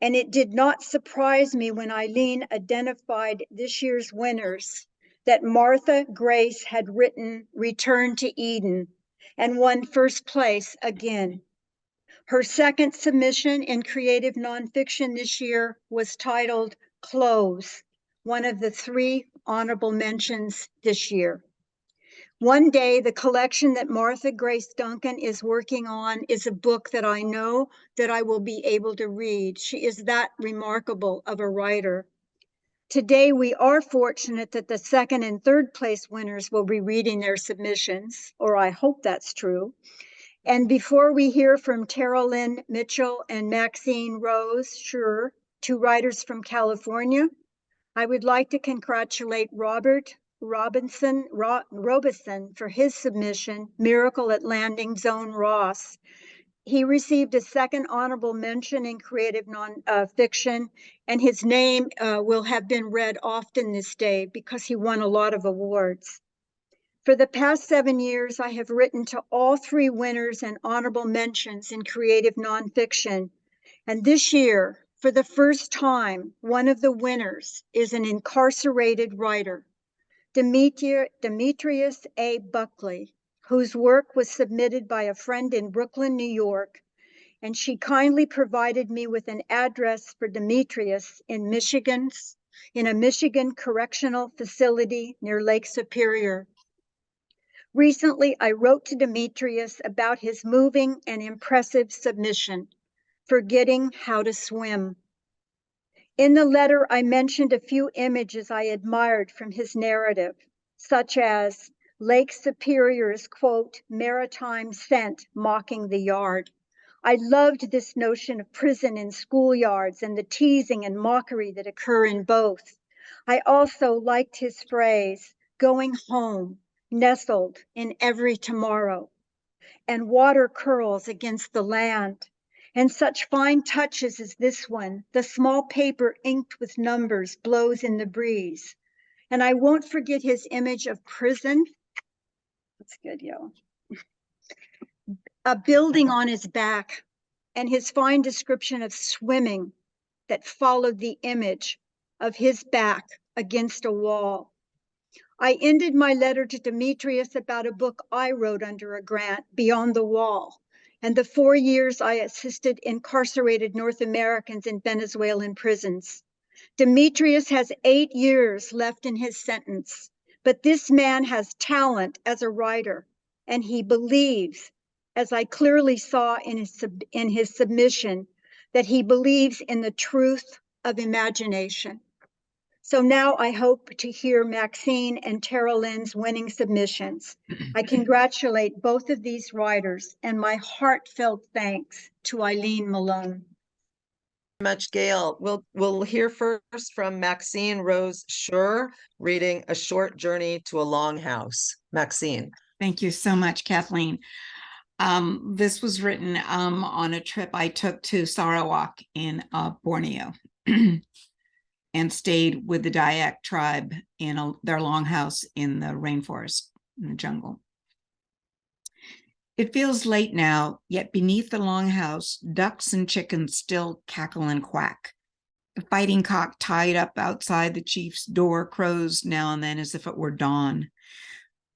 And it did not surprise me when Eileen identified this year's winners that Martha Grace had written Return to Eden and won first place again. Her second submission in creative nonfiction this year was titled Close, one of the 3 honorable mentions this year. One day, the collection that Martha Grace Duncan is working on is a book that I know that I will be able to read. She is that remarkable of a writer. Today, we are fortunate that the second and third place winners will be reading their submissions, or I hope that's true. And before we hear from Tara Lynn Mitchell and Maxine Rose Schur, two writers from California, I would like to congratulate Robert Robinson for his submission, Miracle at Landing Zone Ross. He received a second honorable mention in creative nonfiction, and his name will have been read often this day because he won a lot of awards. For the past 7 years, I have written to all 3 winners and honorable mentions in creative nonfiction. And this year, for the first time, one of the winners is an incarcerated writer, Demetrius A. Buckley, whose work was submitted by a friend in Brooklyn, New York, and she kindly provided me with an address for Demetrius in a Michigan correctional facility near Lake Superior. Recently, I wrote to Demetrius about his moving and impressive submission, Forgetting How to Swim. In the letter, I mentioned a few images I admired from his narrative, such as Lake Superior's, quote, maritime scent mocking the yard. I loved this notion of prison and schoolyards and the teasing and mockery that occur in both. I also liked his phrase, going home, nestled in every tomorrow, and water curls against the land. And such fine touches as this one, the small paper inked with numbers blows in the breeze. And I won't forget his image of prison. That's good, yo. A building on his back, and his fine description of swimming that followed the image of his back against a wall. I ended my letter to Demetrius about a book I wrote under a grant, Beyond the Wall, and the 4 years I assisted incarcerated North Americans in Venezuelan prisons. Demetrius has 8 years left in his sentence, but this man has talent as a writer, and he believes, as I clearly saw in his submission, that he believes in the truth of imagination. So now I hope to hear Maxine and Tara Lynn's winning submissions. I congratulate both of these writers and my heartfelt thanks to Eileen Malone. Much, Gail. We'll hear first from Maxine Rose Schur reading A Short Journey to a Long House. Maxine. Thank you so much, Kathleen. This was written on a trip I took to Sarawak in Borneo and stayed with the Dayak tribe in their longhouse in the rainforest, in the jungle. It feels late now, yet beneath the longhouse, ducks and chickens still cackle and quack. The fighting cock tied up outside the chief's door crows now and then as if it were dawn.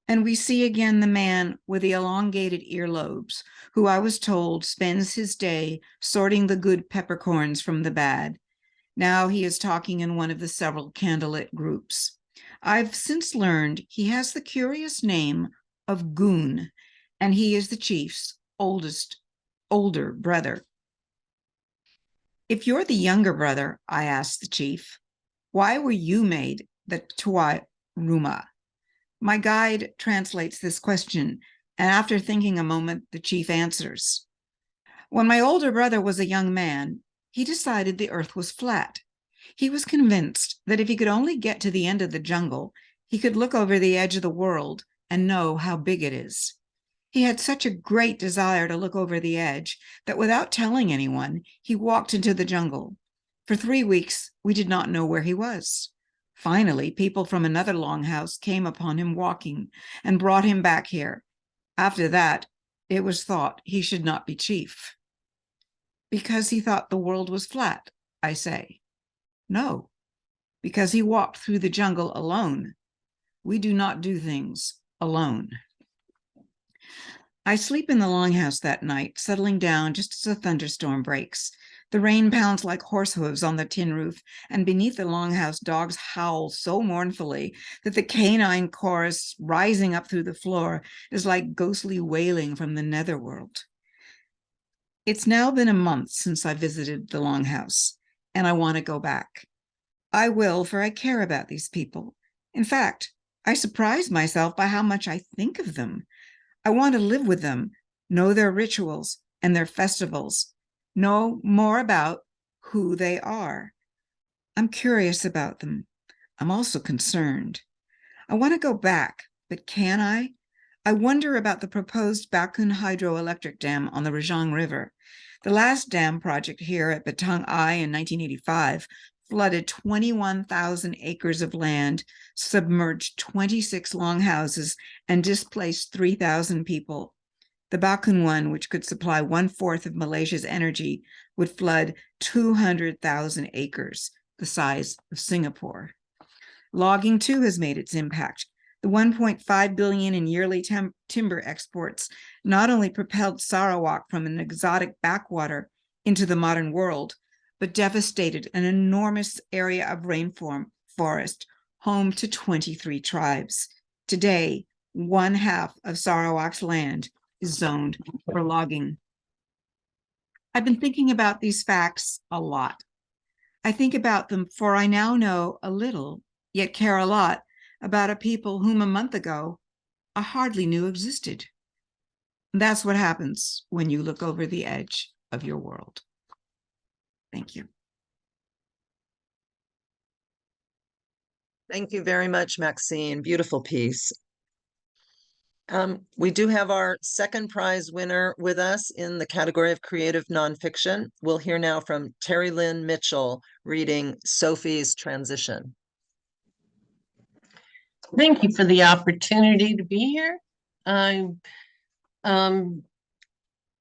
And we see again the man with the elongated earlobes, who I was told spends his day sorting the good peppercorns from the bad. Now he is talking in one of the several candlelit groups. I've since learned he has the curious name of Goon, and he is the chief's older brother. If you're the younger brother, I asked the chief, why were you made the Tuai Ruma? My guide translates this question, and after thinking a moment, the chief answers. When my older brother was a young man, he decided the earth was flat. He was convinced that if he could only get to the end of the jungle, he could look over the edge of the world and know how big it is. He had such a great desire to look over the edge that without telling anyone, he walked into the jungle. For 3 weeks, we did not know where he was. Finally, people from another longhouse came upon him walking and brought him back here. After that, it was thought he should not be chief. Because he thought the world was flat, I say. No, because he walked through the jungle alone. We do not do things alone. I sleep in the longhouse that night, settling down just as a thunderstorm breaks. The rain pounds like horse hooves on the tin roof, and beneath the longhouse, dogs howl so mournfully that the canine chorus rising up through the floor is like ghostly wailing from the netherworld. It's now been a month since I visited the longhouse, and I want to go back. I will, for I care about these people. In fact, I surprise myself by how much I think of them. I want to live with them, know their rituals and their festivals, know more about who they are. I'm curious about them. I'm also concerned. I want to go back, but can I? I wonder about the proposed Bakun hydroelectric dam on the Rajang River. The last dam project here at Batang Ai in 1985 flooded 21,000 acres of land, submerged 26 longhouses, and displaced 3,000 people. The Bakun one, which could supply 1/4 of Malaysia's energy, would flood 200,000 acres, the size of Singapore. Logging, too, has made its impact. The 1.5 billion in yearly timber exports not only propelled Sarawak from an exotic backwater into the modern world, but devastated an enormous area of rainforest, home to 23 tribes. Today, 1/2 of Sarawak's land is zoned for logging. I've been thinking about these facts a lot. I think about them for I now know a little, yet care a lot, about a people whom a month ago I hardly knew existed. That's what happens when you look over the edge of your world. Thank you. Thank you very much, Maxine. Beautiful piece. We do have our second prize winner with us in the category of creative nonfiction. We'll hear now from Terry Lynn Mitchell reading Sophie's Transition. Thank you for the opportunity to be here.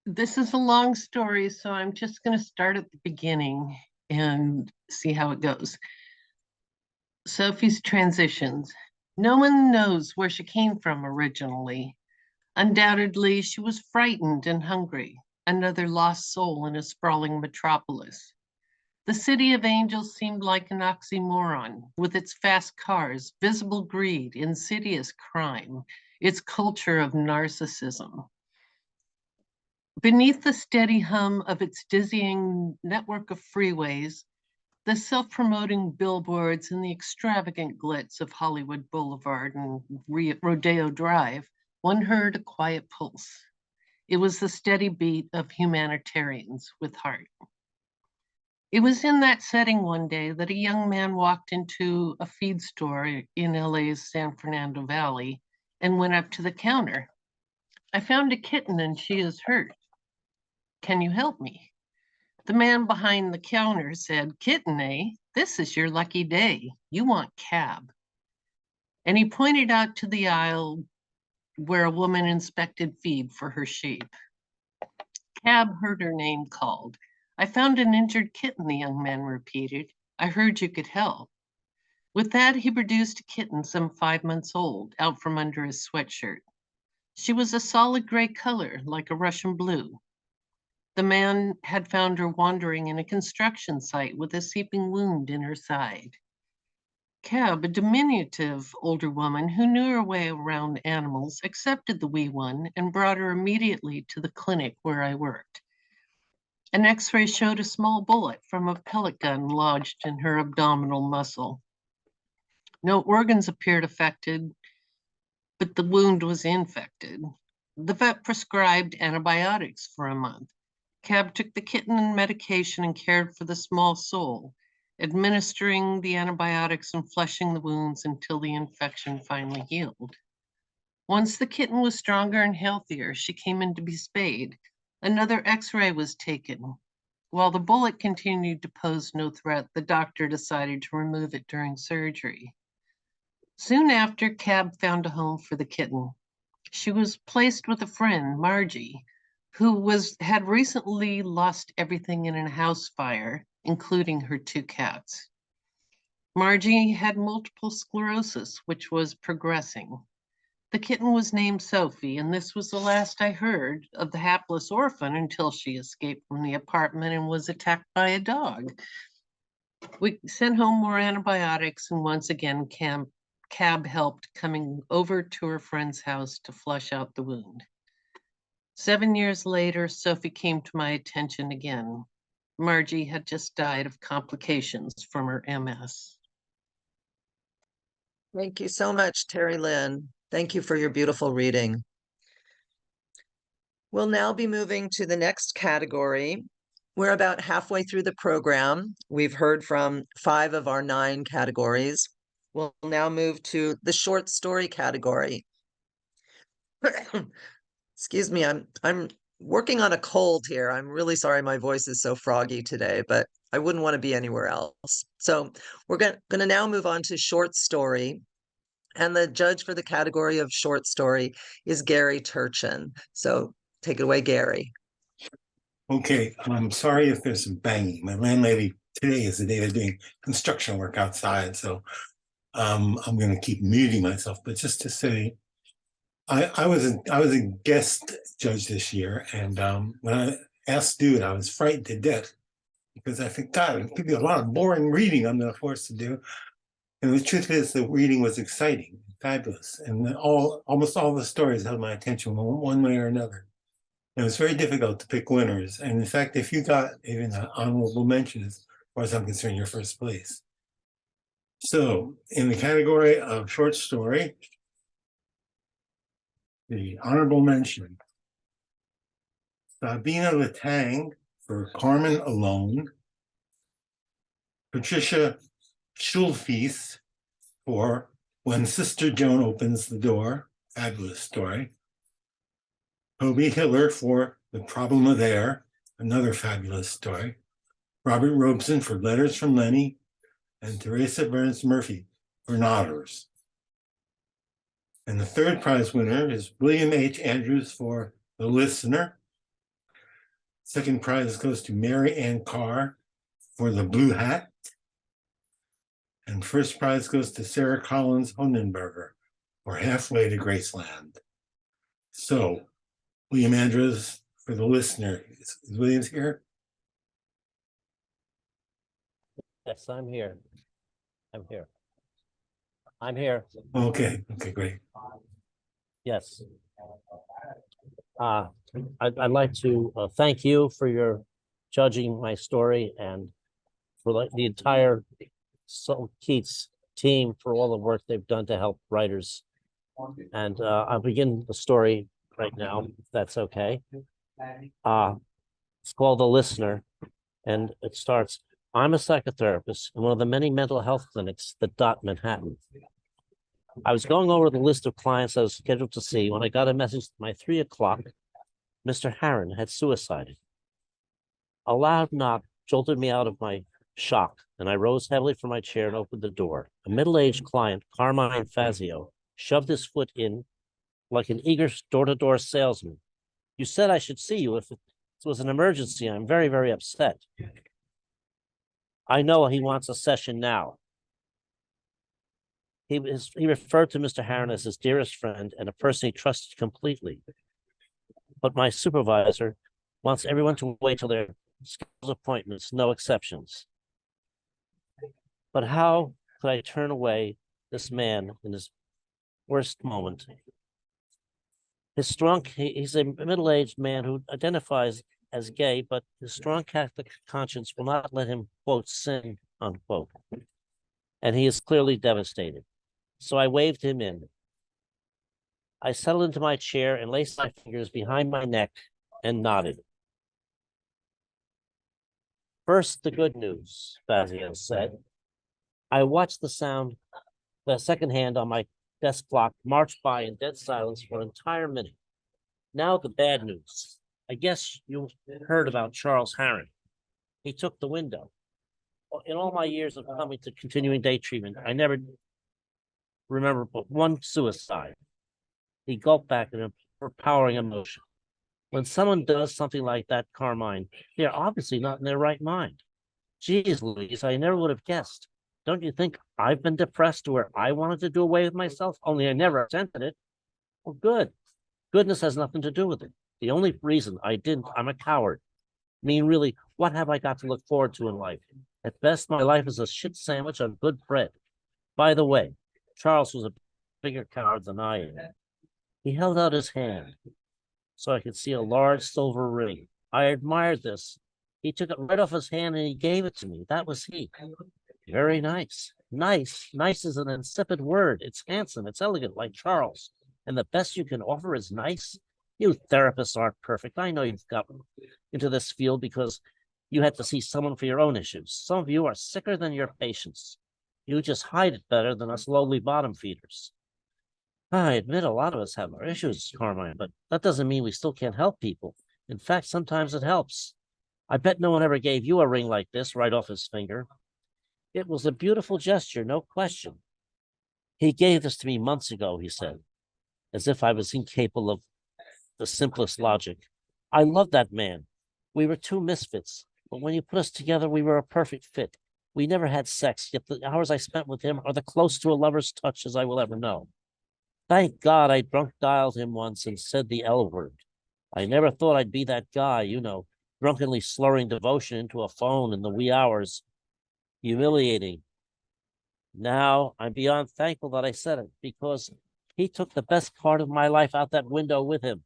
This is a long story, so I'm just going to start at the beginning and see how it goes. Sophie's Transitions. No one knows where she came from originally. Undoubtedly, she was frightened and hungry, another lost soul in a sprawling metropolis. The city of angels seemed like an oxymoron, with its fast cars, visible greed, insidious crime, its culture of narcissism. Beneath the steady hum of its dizzying network of freeways, the self-promoting billboards and the extravagant glitz of Hollywood Boulevard and Rodeo Drive, one heard a quiet pulse. It was the steady beat of humanitarians with heart. It was in that setting one day that a young man walked into a feed store in LA's San Fernando Valley and went up to the counter. I found a kitten and she is hurt. Can you help me? The man behind the counter said, "Kitten, eh? This is your lucky day. You want cab." And he pointed out to the aisle where a woman inspected feed for her sheep. Cab heard her name called. "I found an injured kitten," the young man repeated. "I heard you could help." With that, he produced a kitten some 5 months old, out from under his sweatshirt. She was a solid gray color, like a Russian blue. The man had found her wandering in a construction site with a seeping wound in her side. Cab, a diminutive older woman who knew her way around animals, accepted the wee one and brought her immediately to the clinic where I worked. An X-ray showed a small bullet from a pellet gun lodged in her abdominal muscle. No organs appeared affected, but the wound was infected. The vet prescribed antibiotics for a month. Cab took the kitten and medication and cared for the small soul, administering the antibiotics and flushing the wounds until the infection finally healed. Once the kitten was stronger and healthier, she came in to be spayed. Another X-ray was taken. While the bullet continued to pose no threat, the doctor decided to remove it during surgery. Soon after, Cab found a home for the kitten. She was placed with a friend, Margie, who had recently lost everything in a house fire, including her 2 cats. Margie had multiple sclerosis, which was progressing. The kitten was named Sophie, and this was the last I heard of the hapless orphan until she escaped from the apartment and was attacked by a dog. We sent home more antibiotics, and once again, Cab helped coming over to her friend's house to flush out the wound. 7 years later, Sophie came to my attention again. Margie had just died of complications from her MS. Thank you so much, Terry Lynn. Thank you for your beautiful reading. We'll now be moving to the next category. We're about halfway through the program. We've heard from 5 of our 9 categories. We'll now move to the short story category. Excuse me, I'm working on a cold here. I'm really sorry my voice is so froggy today, but I wouldn't want to be anywhere else. So we're going to now move on to short story. And the judge for the category of short story is Gary Turchin. So take it away, Gary. Okay, I'm sorry if there's some banging. My landlady, today is the day they're doing construction work outside, so I'm going to keep muting myself. But just to say, I was a guest judge this year, and when I asked Stewart, I was frightened to death because I think, God, it could be a lot of boring reading I'm going to force to do. And the truth is, the reading was exciting, fabulous, and almost all the stories held my attention one way or another. It was very difficult to pick winners, and in fact, if you got even an honorable mention, as far as I'm concerned, you're first place. So, in the category of short story, the honorable mention: Sabina Latang for Carmen Alone, Patricia Schulfeis for When Sister Joan Opens the Door, fabulous story. Toby Hiller for The Problem of Air, another fabulous story. Robert Robeson for Letters from Lenny, and Teresa Burns Murphy for Nodders. And the third prize winner is William H. Andrews for The Listener. Second prize goes to Mary Ann Carr for The Blue Hat. And first prize goes to Sarah Collins Honenberger for Halfway to Graceland. So, William Andrews for The Listener. Is Williams here? Yes, I'm here. I'm here. Okay, great. Yes. I'd like to thank you for your judging my story and for the entire Keats team for all the work they've done to help writers. And I'll begin the story right now, if that's okay. It's called The Listener, and it starts: I'm a psychotherapist in one of the many mental health clinics that dot Manhattan. I was going over the list of clients I was scheduled to see when I got a message at my 3 o'clock. Mr. Harron had suicided. A loud knock jolted me out of my shock, and I rose heavily from my chair and opened the door. A middle-aged client, Carmine Fazio, shoved his foot in like an eager door-to-door salesman. You said I should see you if it was an emergency. I'm very, very upset. I know he wants a session now. He referred to Mr. Harron as his dearest friend and a person he trusted completely. But my supervisor wants everyone to wait till their scheduled appointments, no exceptions. But how could I turn away this man in his worst moment? He's a middle-aged man who identifies as gay, but his strong Catholic conscience will not let him, quote, sin, unquote. And he is clearly devastated. So I waved him in. I settled into my chair and laced my fingers behind my neck and nodded. First, the good news, Fazio said. I watched the second hand on my desk clock march by in dead silence for an entire minute. Now the bad news. I guess you heard about Charles Harron. He took the window. In all my years of coming to continuing day treatment, I never remember but one suicide. He gulped back an overpowering emotion. When someone does something like that, Carmine, they're obviously not in their right mind. Geez, Louise, I never would have guessed. Don't you think I've been depressed to where I wanted to do away with myself, only I never attempted it? Well, good. Goodness has nothing to do with it. The only reason I didn't, I'm a coward. I mean, really, what have I got to look forward to in life? At best, my life is a shit sandwich on good bread. By the way, Charles was a bigger coward than I am. He held out his hand so I could see a large silver ring. I admired this. He took it right off his hand and he gave it to me. That was he. Very nice. Nice. Nice is an insipid word. It's handsome. It's elegant, like Charles. And the best you can offer is nice? You therapists aren't perfect. I know you've got into this field because you had to see someone for your own issues. Some of you are sicker than your patients. You just hide it better than us lowly bottom feeders. I admit a lot of us have our issues, Carmine, but that doesn't mean we still can't help people. In fact, sometimes it helps. I bet no one ever gave you a ring like this right off his finger. It was a beautiful gesture, no question. He gave this to me months ago, he said, as if I was incapable of the simplest logic. I love that man. We were two misfits, but when you put us together, we were a perfect fit. We never had sex, yet the hours I spent with him are the close to a lover's touch as I will ever know. Thank God I drunk dialed him once and said the L word. I never thought I'd be that guy, you know, drunkenly slurring devotion into a phone in the wee hours. Humiliating. Now I'm beyond thankful that I said it, because he took the best part of my life out that window with him.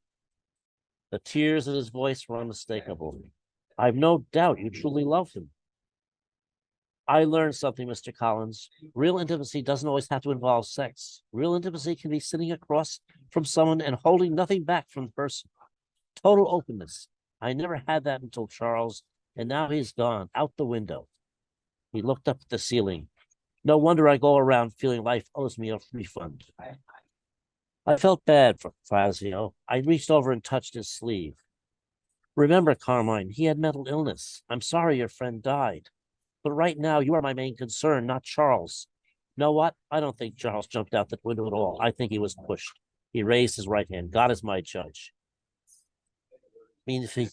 The tears in his voice were unmistakable. I've no doubt you truly love him. I learned something, Mr. Collins. Real intimacy doesn't always have to involve sex. Real intimacy can be sitting across from someone and holding nothing back from the person. Total openness. I never had that until Charles, and now he's gone, out the window. He looked up at the ceiling. No wonder I go around feeling life owes me a refund. I felt bad for Fazio. I reached over and touched his sleeve. Remember, Carmine, he had mental illness. I'm sorry your friend died. But right now, you are my main concern, not Charles. Know what? I don't think Charles jumped out that window at all. I think he was pushed. He raised his right hand. God is my judge. I mean, if he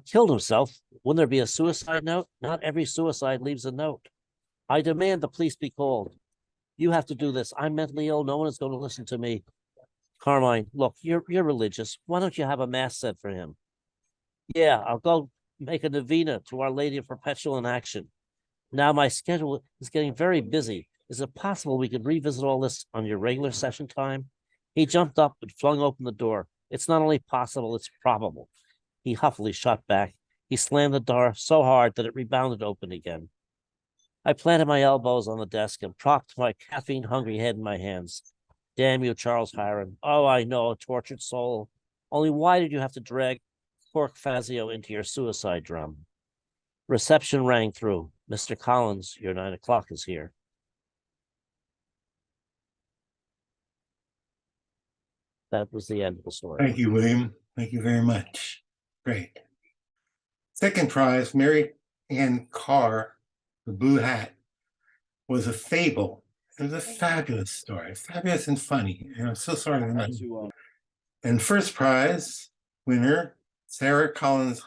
killed himself, wouldn't there be a suicide note? Not every suicide leaves a note. I demand the police be called. You have to do this. I'm mentally ill. No one is going to listen to me. Carmine, look, you're religious. Why don't you have a mass said for him? Yeah, I'll go make a novena to Our Lady of Perpetual Inaction. Now my schedule is getting very busy. Is it possible we could revisit all this on your regular session time? He jumped up and flung open the door. It's not only possible, it's probable. He huffily shot back. He slammed the door so hard that it rebounded open again. I planted my elbows on the desk and propped my caffeine-hungry head in my hands. Damn you, Charles Hiram. Oh, I know, a tortured soul. Only why did you have to drag poor Fazio into your suicide drum? Reception rang through. Mr. Collins, your 9 o'clock is here. That was the end of the story. Thank you, William. Thank you very much. Great. Second prize, Mary Ann Carr, The Blue Hat, was a fable. It was a fabulous story, fabulous and funny. And I'm so sorry to miss you. And first prize winner, Sarah Collins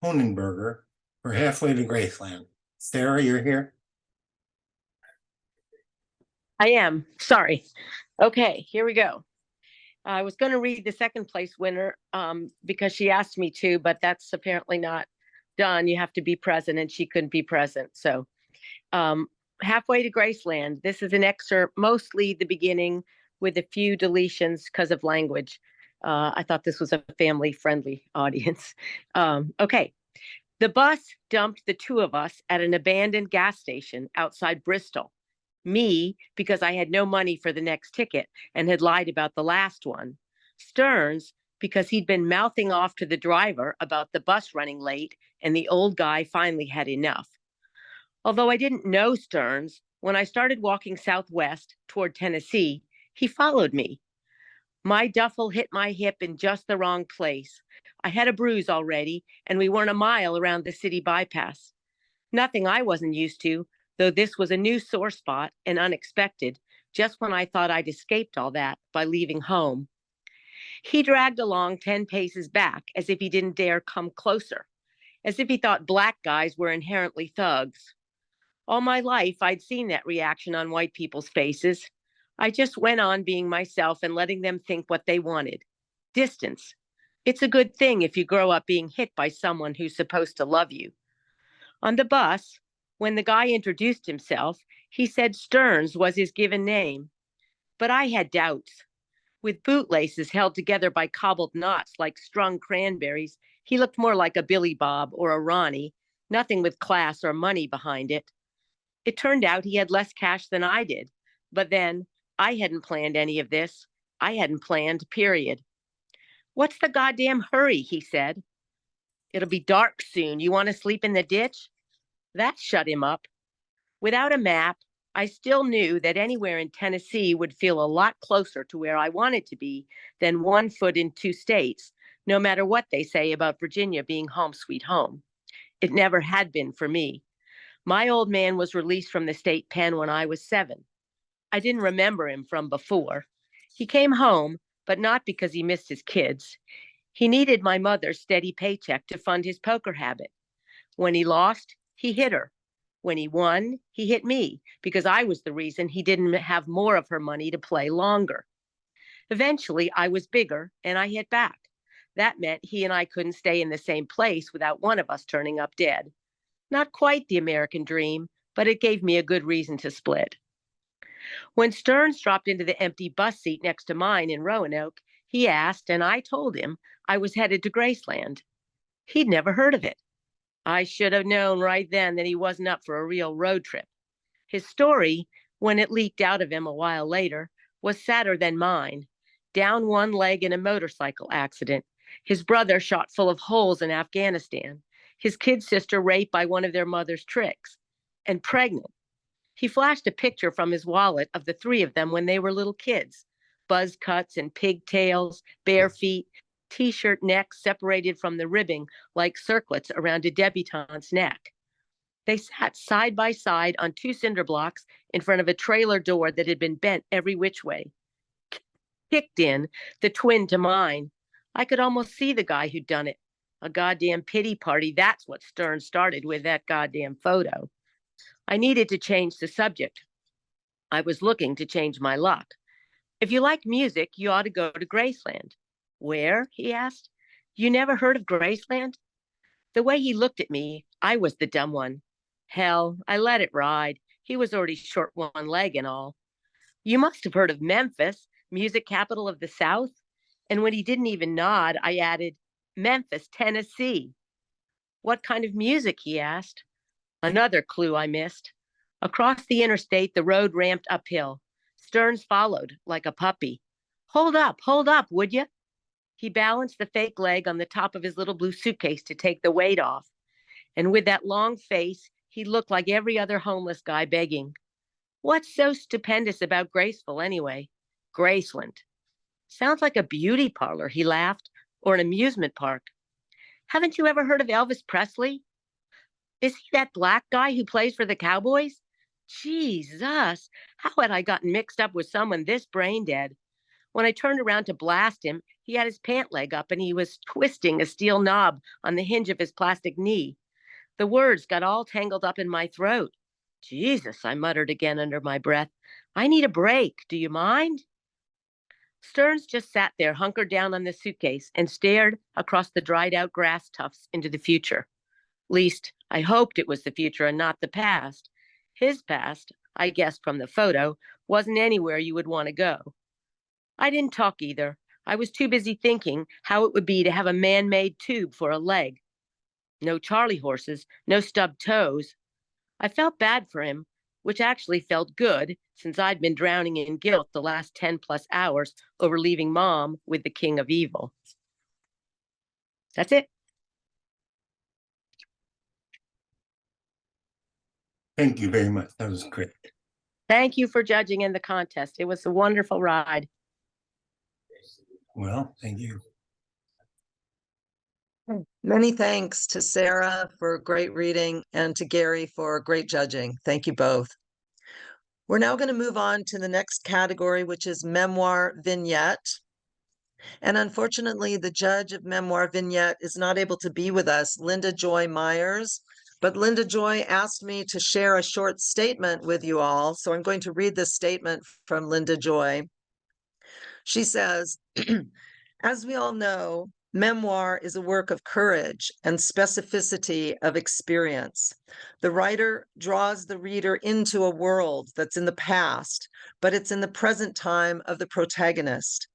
Honenberger, for Halfway to Graceland. Sarah, you're here? I am. Sorry. Okay, here we go. I was going to read the second place winner because she asked me to, but that's apparently not done. You have to be present, and she couldn't be present. So Halfway to Graceland. This is an excerpt, mostly the beginning with a few deletions because of language. I thought this was a family-friendly audience. Okay. The bus dumped the two of us at an abandoned gas station outside Bristol. Me, because I had no money for the next ticket and had lied about the last one. Stearns, because he'd been mouthing off to the driver about the bus running late, and the old guy finally had enough. Although I didn't know Stearns, when I started walking southwest toward Tennessee, he followed me. My duffel hit my hip in just the wrong place. I had a bruise already, and we weren't a mile around the city bypass. Nothing I wasn't used to, though this was a new sore spot and unexpected, just when I thought I'd escaped all that by leaving home. He dragged along 10 paces back, as if he didn't dare come closer, as if he thought black guys were inherently thugs. All my life, I'd seen that reaction on white people's faces. I just went on being myself and letting them think what they wanted. Distance. It's a good thing if you grow up being hit by someone who's supposed to love you. On the bus, when the guy introduced himself, he said Stearns was his given name. But I had doubts. With bootlaces held together by cobbled knots like strung cranberries, he looked more like a Billy Bob or a Ronnie, nothing with class or money behind it. It turned out he had less cash than I did, but then I hadn't planned any of this. I hadn't planned, period. What's the goddamn hurry, he said. It'll be dark soon. You want to sleep in the ditch? That shut him up. Without a map, I still knew that anywhere in Tennessee would feel a lot closer to where I wanted to be than 1 foot in 2 states, no matter what they say about Virginia being home sweet home. It never had been for me. My old man was released from the state pen when I was 7. I didn't remember him from before. He came home, but not because he missed his kids. He needed my mother's steady paycheck to fund his poker habit. When he lost, he hit her. When he won, he hit me because I was the reason he didn't have more of her money to play longer. Eventually, I was bigger and I hit back. That meant he and I couldn't stay in the same place without one of us turning up dead. Not quite the American dream, but it gave me a good reason to split. When Stearns dropped into the empty bus seat next to mine in Roanoke, he asked, and I told him I was headed to Graceland. He'd never heard of it. I should have known right then that he wasn't up for a real road trip. His story, when it leaked out of him a while later, was sadder than mine. Down one leg in a motorcycle accident. His brother shot full of holes in Afghanistan. His kid sister raped by one of their mother's tricks. And pregnant. He flashed a picture from his wallet of the 3 of them when they were little kids. Buzz cuts and pigtails, bare feet, T-shirt necks separated from the ribbing like circlets around a debutante's neck. They sat side by side on 2 cinder blocks in front of a trailer door that had been bent every which way. Kicked in, the twin to mine. I could almost see the guy who'd done it. A goddamn pity party, that's what Stearns started with that goddamn photo. I needed to change the subject. I was looking to change my luck. If you like music, you ought to go to Graceland. Where? He asked. You never heard of Graceland? The way he looked at me, I was the dumb one. Hell, I let it ride. He was already short 1 leg and all. You must have heard of Memphis, music capital of the South. And when he didn't even nod, I added, Memphis, Tennessee. What kind of music? He asked. Another clue I missed. Across the interstate, the road ramped uphill. Stearns followed like a puppy. Hold up, would you? He balanced the fake leg on the top of his little blue suitcase to take the weight off. And with that long face, he looked like every other homeless guy begging. What's so stupendous about Graceful anyway? Graceland. Sounds like a beauty parlor, he laughed, or an amusement park. Haven't you ever heard of Elvis Presley? Is he that black guy who plays for the Cowboys? Jesus, how had I gotten mixed up with someone this brain dead? When I turned around to blast him, he had his pant leg up and he was twisting a steel knob on the hinge of his plastic knee. The words got all tangled up in my throat. Jesus, I muttered again under my breath. I need a break. Do you mind? Stearns just sat there, hunkered down on the suitcase, and stared across the dried out grass tufts into the future. Least, I hoped it was the future and not the past. His past, I guessed from the photo, wasn't anywhere you would want to go. I didn't talk either. I was too busy thinking how it would be to have a man-made tube for a leg. No Charlie horses, no stubbed toes. I felt bad for him, which actually felt good since I'd been drowning in guilt the last 10+ hours over leaving Mom with the king of evil. That's it. Thank you very much. That was great. Thank you for judging in the contest. It was a wonderful ride. Well, thank you. Many thanks to Sarah for great reading and to Gary for great judging. Thank you both. We're now going to move on to the next category, which is Memoir Vignette. And unfortunately, the judge of Memoir Vignette is not able to be with us, Linda Joy Myers, But Linda Joy asked me to share a short statement with you all. So I'm going to read this statement from Linda Joy. She says, as we all know, memoir is a work of courage and specificity of experience. The writer draws the reader into a world that's in the past, but it's in the present time of the protagonist.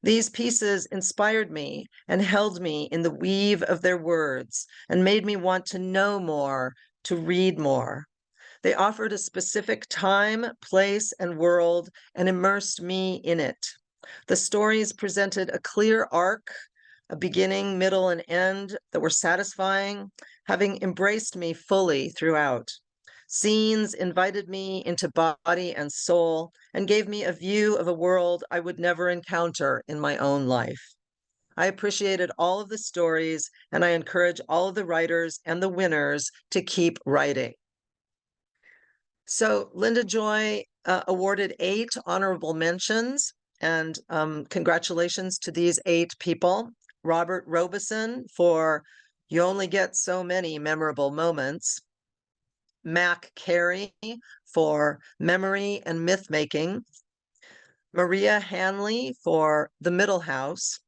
These pieces inspired me and held me in the weave of their words and made me want to know more, to read more. They offered a specific time, place, and world and immersed me in it. The stories presented a clear arc, a beginning, middle, and end that were satisfying, having embraced me fully throughout. Scenes invited me into body and soul and gave me a view of a world I would never encounter in my own life. I appreciated all of the stories, and I encourage all of the writers and the winners to keep writing. So Linda Joy awarded 8 honorable mentions, and congratulations to these 8 people. Robert Robeson for You Only Get So Many Memorable Moments. Mac Carey for Memory and Myth Making. Maria Hanley for The Middle House.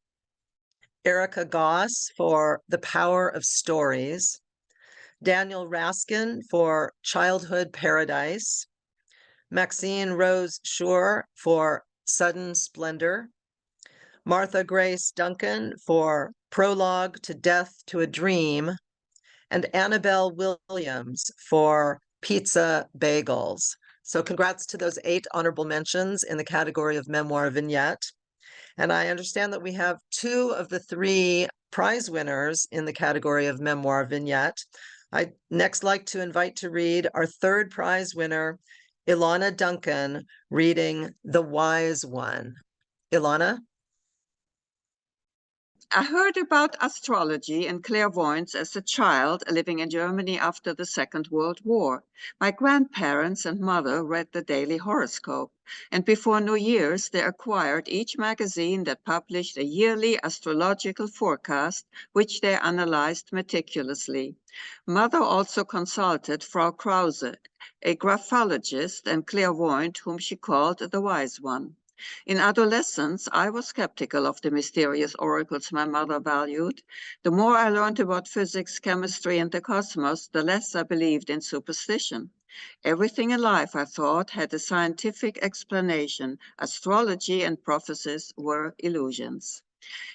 Erica Goss for The Power of Stories. Daniel Raskin for Childhood Paradise. Maxine Rose Schur for Sudden Splendor. Martha Grace Duncan for Prologue to Death to a Dream. And Annabelle Williams for Pizza Bagels. So congrats to those 8 honorable mentions in the category of Memoir Vignette. And I understand that we have 2 of the 3 prize winners in the category of Memoir Vignette. I'd next like to invite to read our 3rd prize winner, Ilana Duncan, reading The Wise One. Ilana? I heard about astrology and clairvoyance as a child living in Germany after the Second World War. My grandparents and mother read the daily horoscope, and before New Year's, they acquired each magazine that published a yearly astrological forecast, which they analyzed meticulously. Mother also consulted Frau Krause, a graphologist and clairvoyant whom she called the Wise One. In adolescence, I was skeptical of the mysterious oracles my mother valued. The more I learned about physics, chemistry, and the cosmos, the less I believed in superstition. Everything in life, I thought, had a scientific explanation. Astrology and prophecies were illusions.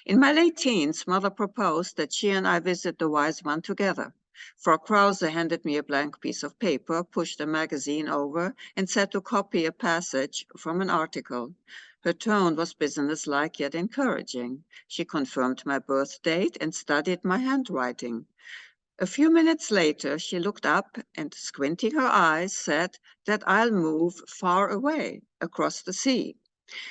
In my late teens, Mother proposed that she and I visit the Wise One together. Frau Krause handed me a blank piece of paper, pushed a magazine over, and said to copy a passage from an article. Her tone was businesslike yet encouraging. She confirmed my birth date and studied my handwriting. A few minutes later, she looked up and, squinting her eyes, said that I'll move far away, across the sea.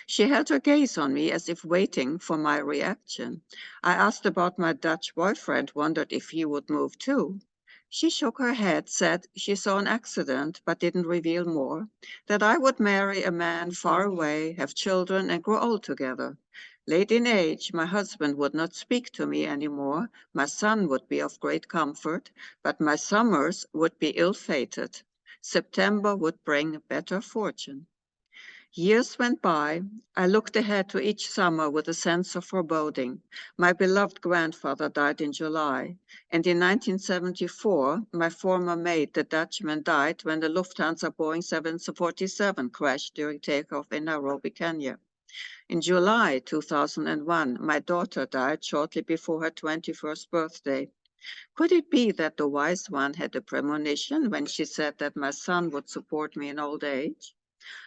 She held her gaze on me as if waiting for my reaction. I asked about my Dutch boyfriend, wondered if he would move too. She shook her head, said she saw an accident, but didn't reveal more, that I would marry a man far away, have children, and grow old together. Late in age, my husband would not speak to me anymore. My son would be of great comfort, but my summers would be ill-fated. September would bring better fortune. Years went by. I looked ahead to each summer with a sense of foreboding. My beloved grandfather died in July, and in 1974, my former maid, the Dutchman, died when the Lufthansa Boeing 747 crashed during takeoff in Nairobi, Kenya. In July 2001, my daughter died shortly before her 21st birthday. Could it be that the Wise One had a premonition when she said that my son would support me in old age?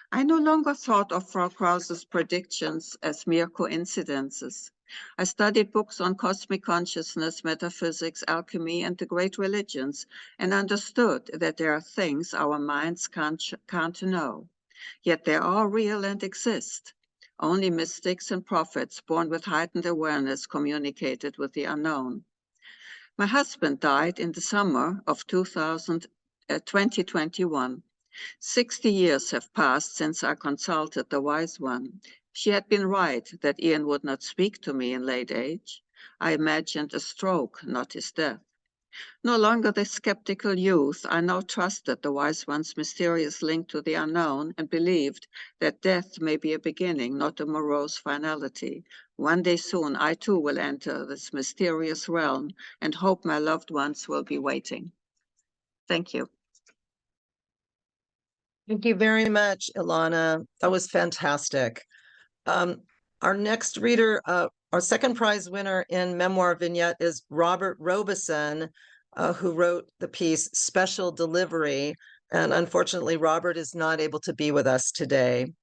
I no longer thought of Frau Krause's predictions as mere coincidences. I studied books on cosmic consciousness, metaphysics, alchemy, and the great religions, and understood that there are things our minds can't know. Yet they are real and exist. Only mystics and prophets born with heightened awareness communicated with the unknown. My husband died in the summer of 2021. 60 years have passed since I consulted the Wise One. She had been right that Ian would not speak to me in late age. I imagined a stroke, not his death. No longer the skeptical youth, I now trusted the wise one's mysterious link to the unknown and believed that death may be a beginning, not a morose finality. One day soon, I too will enter this mysterious realm and hope my loved ones will be waiting. Thank you. Thank you very much, Ilana. That was fantastic. Our next reader, our second prize winner in Memoir Vignette is Robert Robeson, who wrote the piece Special Delivery. And unfortunately, Robert is not able to be with us today.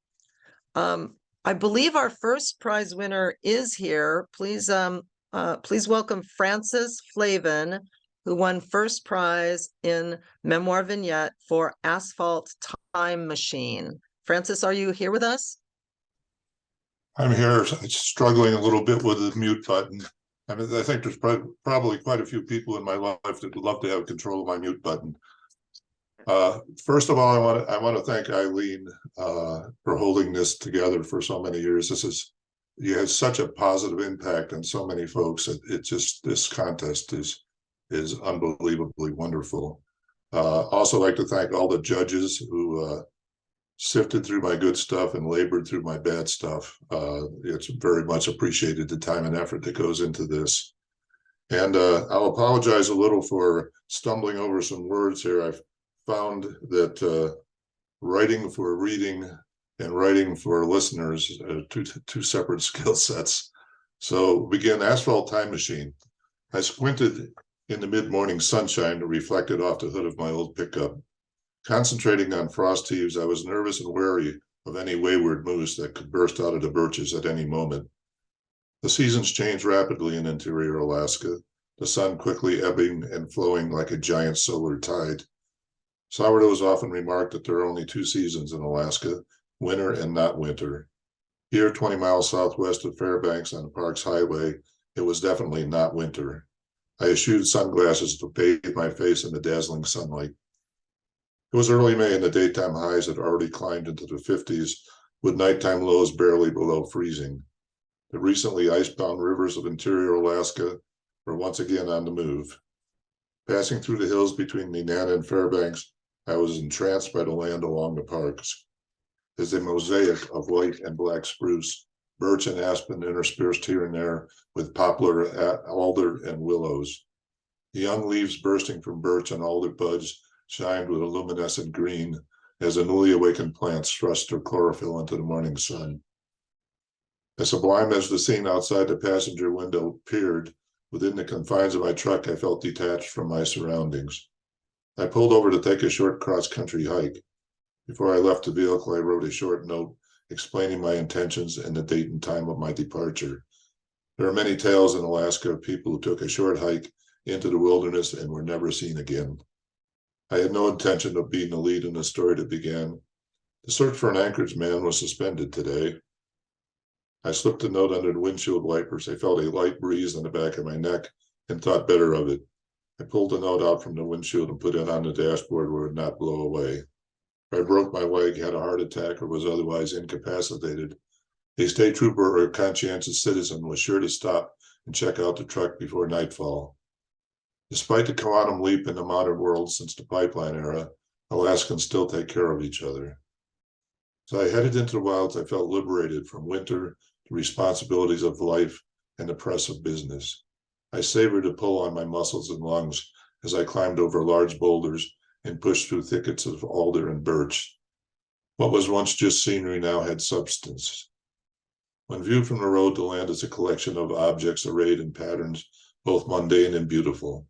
I believe our first prize winner is here. Please welcome Frances Flavin, who won first prize in Memoir Vignette for Asphalt Time Machine. Frances, are you here with us? I'm here struggling a little bit with the mute button. I mean, I think there's probably quite a few people in my life that would love to have control of my mute button. First of all, I want to thank Eileen for holding this together for so many years. You had such a positive impact on so many folks. This contest is unbelievably wonderful. Also like to thank all the judges who sifted through my good stuff and labored through my bad stuff. It's very much appreciated, the time and effort that goes into this. And I'll apologize a little for stumbling over some words here. I've found that writing for reading and writing for listeners are two separate skill sets. So begin Asphalt Time Machine. I squinted in the mid-morning sunshine that reflected off the hood of my old pickup. Concentrating on frost heaves, I was nervous and wary of any wayward moose that could burst out of the birches at any moment. The seasons change rapidly in interior Alaska, the sun quickly ebbing and flowing like a giant solar tide. Sourdoughs often remarked that there are only two seasons in Alaska, winter and not winter. Here, 20 miles southwest of Fairbanks on Parks Highway, it was definitely not winter. I eschewed sunglasses to bathe my face in the dazzling sunlight. It was early May and the daytime highs had already climbed into the 50s, with nighttime lows barely below freezing. The recently icebound rivers of interior Alaska were once again on the move. Passing through the hills between Nenana and Fairbanks, I was entranced by the land along the parks. There's a mosaic of white and black spruce, birch and aspen interspersed here and there with poplar, alder, and willows. The young leaves bursting from birch and alder buds shined with a luminescent green as the newly awakened plants thrust their chlorophyll into the morning sun. As sublime as the scene outside the passenger window appeared, within the confines of my truck, I felt detached from my surroundings. I pulled over to take a short cross-country hike. Before I left the vehicle, I wrote a short note explaining my intentions and the date and time of my departure. There are many tales in Alaska of people who took a short hike into the wilderness and were never seen again. I had no intention of being the lead in the story that began. The search for an Anchorage man was suspended today. I slipped the note under the windshield wipers. I felt a light breeze on the back of my neck and thought better of it. I pulled the note out from the windshield and put it on the dashboard where it would not blow away. If I broke my leg, had a heart attack, or was otherwise incapacitated, a state trooper or a conscientious citizen was sure to stop and check out the truck before nightfall. Despite the quantum leap in the modern world since the pipeline era, Alaskans still take care of each other. As I headed into the wilds, I felt liberated from winter, the responsibilities of life, and the press of business. I savored the pull on my muscles and lungs as I climbed over large boulders and pushed through thickets of alder and birch. What was once just scenery now had substance. When viewed from the road, the land is a collection of objects arrayed in patterns, both mundane and beautiful.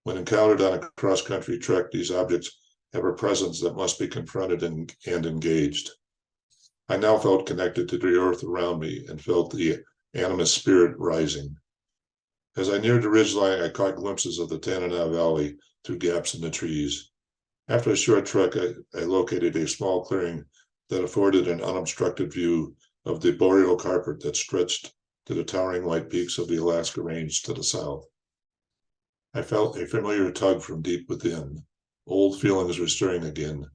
When encountered on a cross-country trek, these objects have a presence that must be confronted and engaged. I now felt connected to the earth around me and felt the animist spirit rising. As I neared the ridgeline, I caught glimpses of the Tanana Valley through gaps in the trees. After a short trek, I located a small clearing that afforded an unobstructed view of the boreal carpet that stretched to the towering white peaks of the Alaska Range to the south. I felt a familiar tug from deep within. Old feelings were stirring again.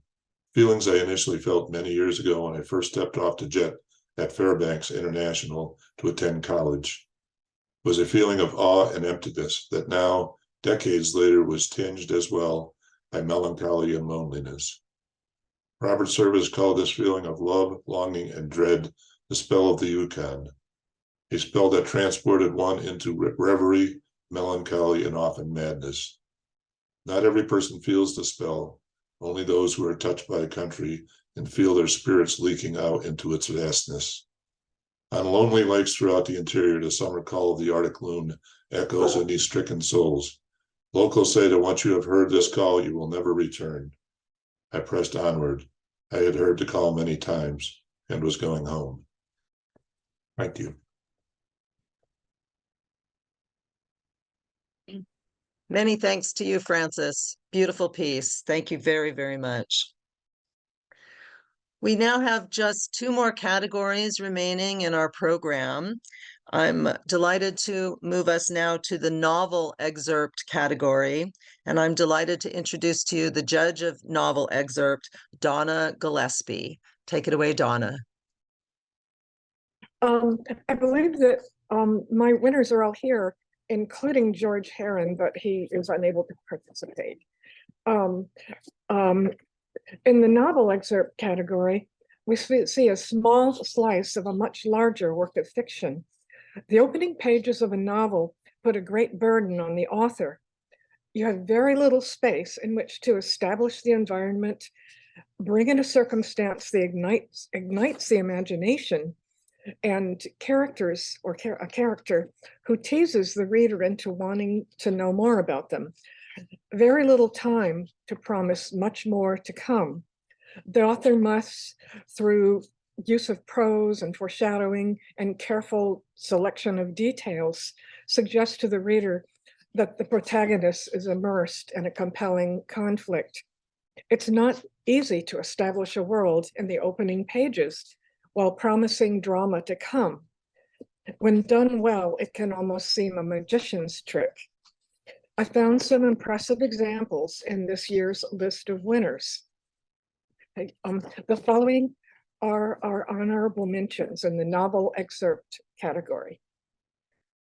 Feelings I initially felt many years ago when I first stepped off the jet at Fairbanks International to attend college. It was a feeling of awe and emptiness that now, decades later was tinged as well by melancholy and loneliness. Robert Service called this feeling of love, longing, and dread the spell of the Yukon, a spell that transported one into reverie, melancholy, and often madness. Not every person feels the spell, only those who are touched by a country and feel their spirits leaking out into its vastness. On lonely lakes throughout the interior, the summer call of the Arctic loon echoes in these stricken souls. Locals say that once you have heard this call, you will never return. I pressed onward. I had heard the call many times and was going home. Thank you. Many thanks to you, Francis. Beautiful piece. Thank you very, very much. We now have just 2 more categories remaining in our program. I'm delighted to move us now to the novel excerpt category, and I'm delighted to introduce to you the judge of novel excerpt, Donna Gillespie. Take it away, Donna. I believe that my winners are all here, including George Herron, but he is unable to participate. In the novel excerpt category, we see a small slice of a much larger work of fiction. The opening pages of a novel put a great burden on the author. You have very little space in which to establish the environment, bring in a circumstance that ignites the imagination, and characters or a character who teases the reader into wanting to know more about them. Very little time to promise much more to come. The author must, through use of prose and foreshadowing and careful selection of details, suggest to the reader that the protagonist is immersed in a compelling conflict. It's not easy to establish a world in the opening pages while promising drama to come. When done well, it can almost seem a magician's trick. I found some impressive examples in this year's list of winners. The following are our honorable mentions in the novel excerpt category.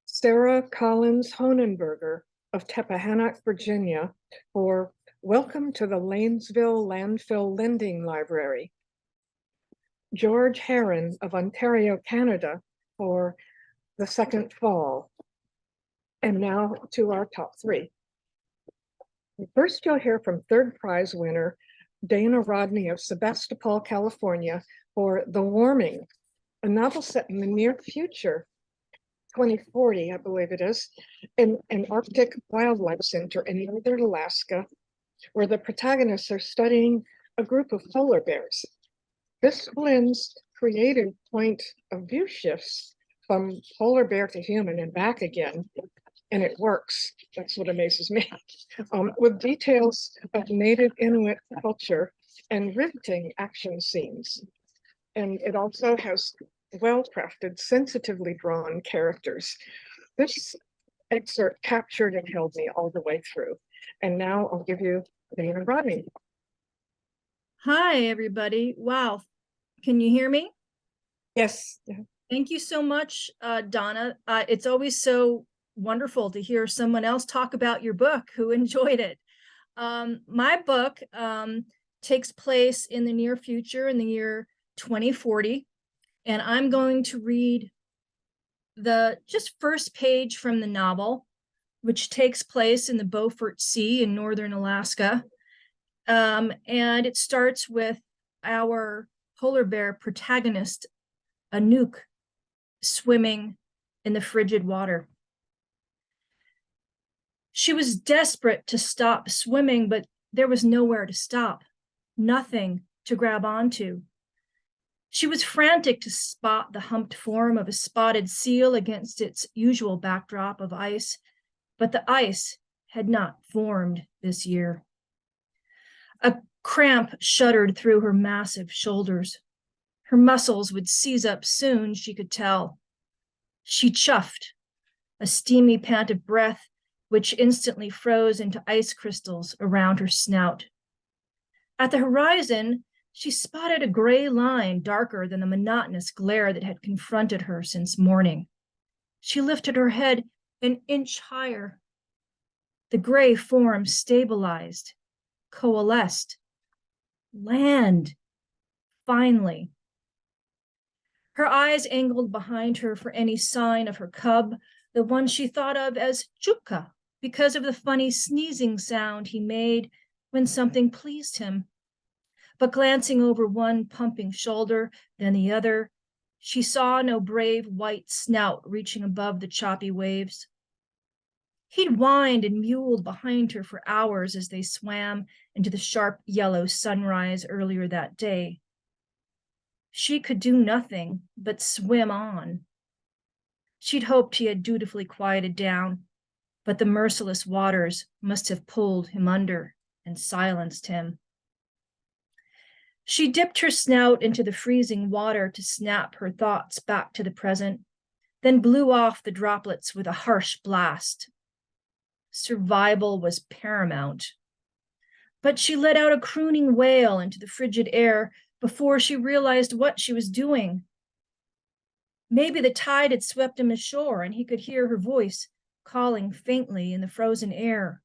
Sarah Collins Honenberger of Tappahannock, Virginia, for Welcome to the Lanesville Landfill Lending Library. George Herron of Ontario, Canada, for The Second Fall. And now to our top 3. First, you'll hear from third prize winner Dana Rodney of Sebastopol, California, for The Warming, a novel set in the near future, 2040, I believe it is, in an Arctic wildlife center in northern Alaska, where the protagonists are studying a group of polar bears. This blends creative point of view shifts from polar bear to human and back again, and it works. That's what amazes me. With details of native Inuit culture and riveting action scenes. And it also has well-crafted, sensitively drawn characters. This excerpt captured and held me all the way through. And now I'll give you Dana Rodney. Hi, everybody. Wow. Can you hear me? Yes. Thank you so much, Donna. It's always so wonderful to hear someone else talk about your book who enjoyed it. My book takes place in the near future, in the year 2040, and I'm going to read the just first page from the novel, which takes place in the Beaufort Sea in northern Alaska. And it starts with our polar bear protagonist, Anouk, swimming in the frigid water. She was desperate to stop swimming, but there was nowhere to stop, nothing to grab onto. She was frantic to spot the humped form of a spotted seal against its usual backdrop of ice, but the ice had not formed this year. A cramp shuddered through her massive shoulders. Her muscles would seize up soon, she could tell. She chuffed, a steamy pant of breath, which instantly froze into ice crystals around her snout. At the horizon, she spotted a gray line darker than the monotonous glare that had confronted her since morning. She lifted her head an inch higher. The gray form stabilized, coalesced. Land, finally. Her eyes angled behind her for any sign of her cub, the one she thought of as Chupka, because of the funny sneezing sound he made when something pleased him. But glancing over one pumping shoulder, then the other, she saw no brave white snout reaching above the choppy waves. He'd whined and mewled behind her for hours as they swam into the sharp yellow sunrise earlier that day. She could do nothing but swim on. She'd hoped he had dutifully quieted down, but the merciless waters must have pulled him under and silenced him. She dipped her snout into the freezing water to snap her thoughts back to the present, then blew off the droplets with a harsh blast. Survival was paramount. But she let out a crooning wail into the frigid air before she realized what she was doing. Maybe the tide had swept him ashore and he could hear her voice calling faintly in the frozen air,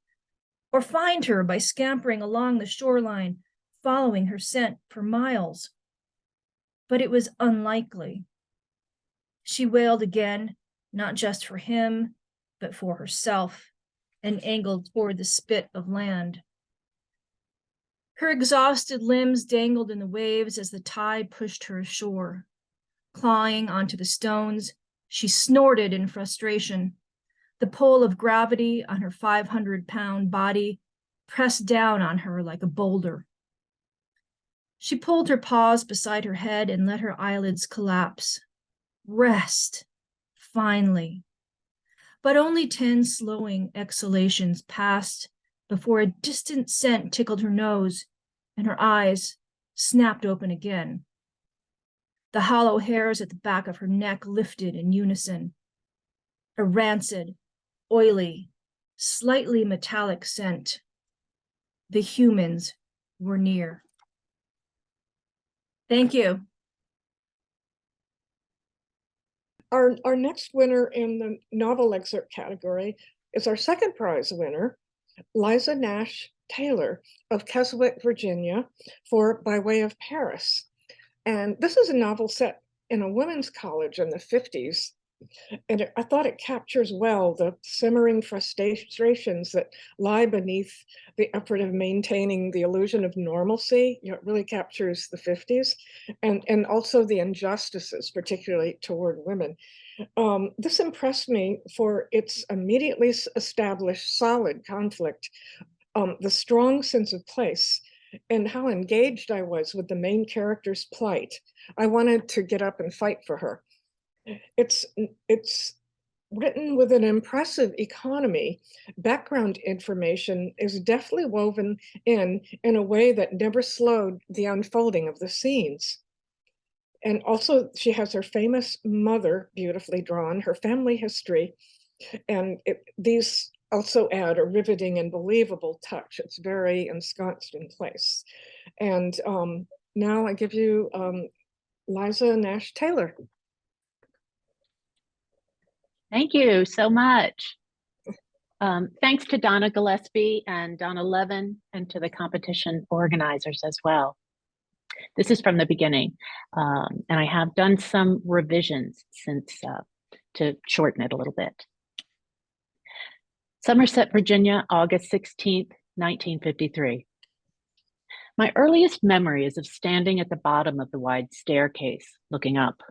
or find her by scampering along the shoreline, following her scent for miles. But it was unlikely. She wailed again, not just for him, but for herself, and angled toward the spit of land. Her exhausted limbs dangled in the waves as the tide pushed her ashore. Clawing onto the stones, she snorted in frustration. The pull of gravity on her 500-pound body pressed down on her like a boulder. She pulled her paws beside her head and let her eyelids collapse. Rest, finally. But only 10 slowing exhalations passed before a distant scent tickled her nose and her eyes snapped open again. The hollow hairs at the back of her neck lifted in unison. A rancid, oily, slightly metallic scent. The humans were near. Thank you. Our next winner in the novel excerpt category is our second prize winner, Liza Nash Taylor of Keswick, Virginia, for By Way of Paris. And this is a novel set in a women's college in the 50s. And I thought it captures well the simmering frustrations that lie beneath the effort of maintaining the illusion of normalcy. You know, it really captures the 50s and also the injustices, particularly toward women. This impressed me for its immediately established solid conflict, the strong sense of place, and how engaged I was with the main character's plight. I wanted to get up and fight for her. It's written with an impressive economy. Background information is deftly woven in a way that never slowed the unfolding of the scenes. And also she has her famous mother beautifully drawn, her family history, and these also add a riveting and believable touch. It's very ensconced in place. And now I give you Liza Nash Taylor. Thank you so much. Thanks to Donna Gillespie and Donna Levin and to the competition organizers as well. This is from the beginning, and I have done some revisions since to shorten it a little bit. Somerset, Virginia, August 16th, 1953. My earliest memory is of standing at the bottom of the wide staircase, looking up.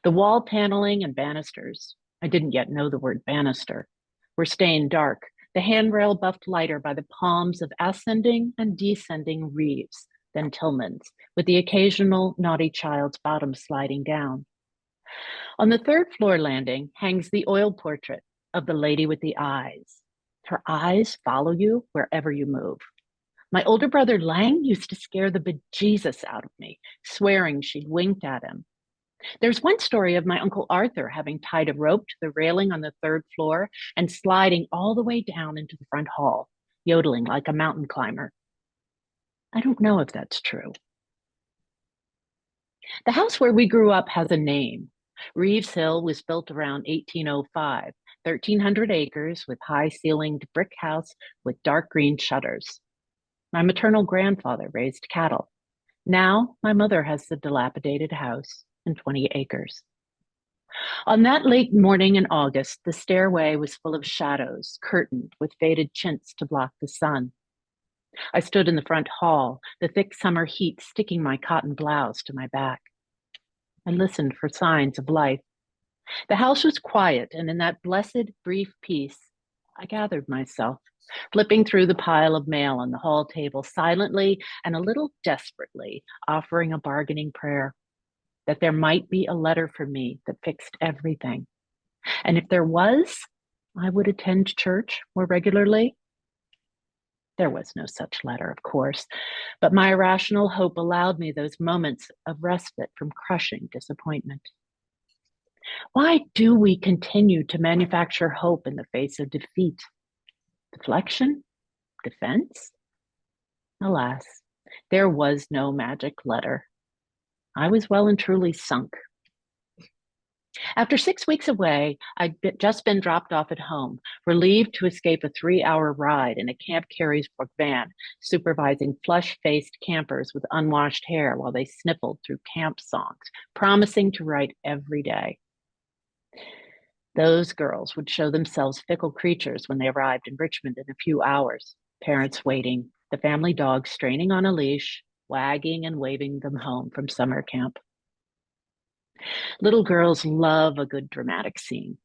The wall paneling and banisters, I didn't yet know the word banister, were stained dark, the handrail buffed lighter by the palms of ascending and descending Reeves, then Tillmans, with the occasional naughty child's bottom sliding down. On the third floor landing hangs the oil portrait of the lady with the eyes. Her eyes follow you wherever you move. My older brother Lang used to scare the bejesus out of me, swearing she'd winked at him. There's one story of my Uncle Arthur having tied a rope to the railing on the third floor and sliding all the way down into the front hall, yodeling like a mountain climber. I don't know if that's true. The house where we grew up has a name, Reeves Hill was built around 1805, 1,300 acres with high-ceilinged brick house with dark green shutters. My maternal grandfather raised cattle. Now my mother has the dilapidated house and 20 acres. On that late morning in August, the stairway was full of shadows, curtained with faded chintz to block the sun. I stood in the front hall, the thick summer heat sticking my cotton blouse to my back. I listened for signs of life. The house was quiet, and in that blessed, brief peace, I gathered myself, flipping through the pile of mail on the hall table, silently and a little desperately, offering a bargaining prayer that there might be a letter for me that fixed everything. And if there was, I would attend church more regularly. There was no such letter, of course, but my irrational hope allowed me those moments of respite from crushing disappointment. Why do we continue to manufacture hope in the face of defeat? Deflection? Defense? Alas, there was no magic letter. I was well and truly sunk. After 6 weeks away, I'd just been dropped off at home, relieved to escape a 3-hour ride in a Camp Carriesburg van, supervising flush-faced campers with unwashed hair while they sniffled through camp songs, promising to write every day. Those girls would show themselves fickle creatures when they arrived in Richmond in a few hours, parents waiting, the family dog straining on a leash, wagging and waving them home from summer camp. Little girls love a good dramatic scene,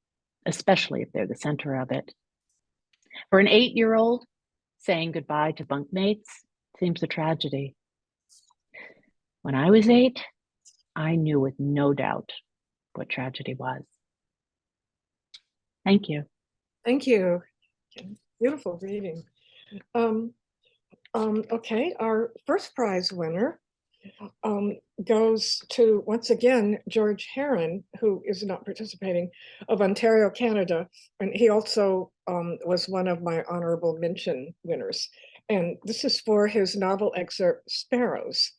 especially if they're the center of it. For an 8-year-old, saying goodbye to bunkmates seems a tragedy. When I was 8, I knew with no doubt what tragedy was. Thank you. Thank you. Beautiful reading. Okay, our first prize winner goes to, once again, George Heron, who is not participating, of Ontario, Canada. And he also was one of my honorable mention winners. And this is for his novel excerpt, Sparrows.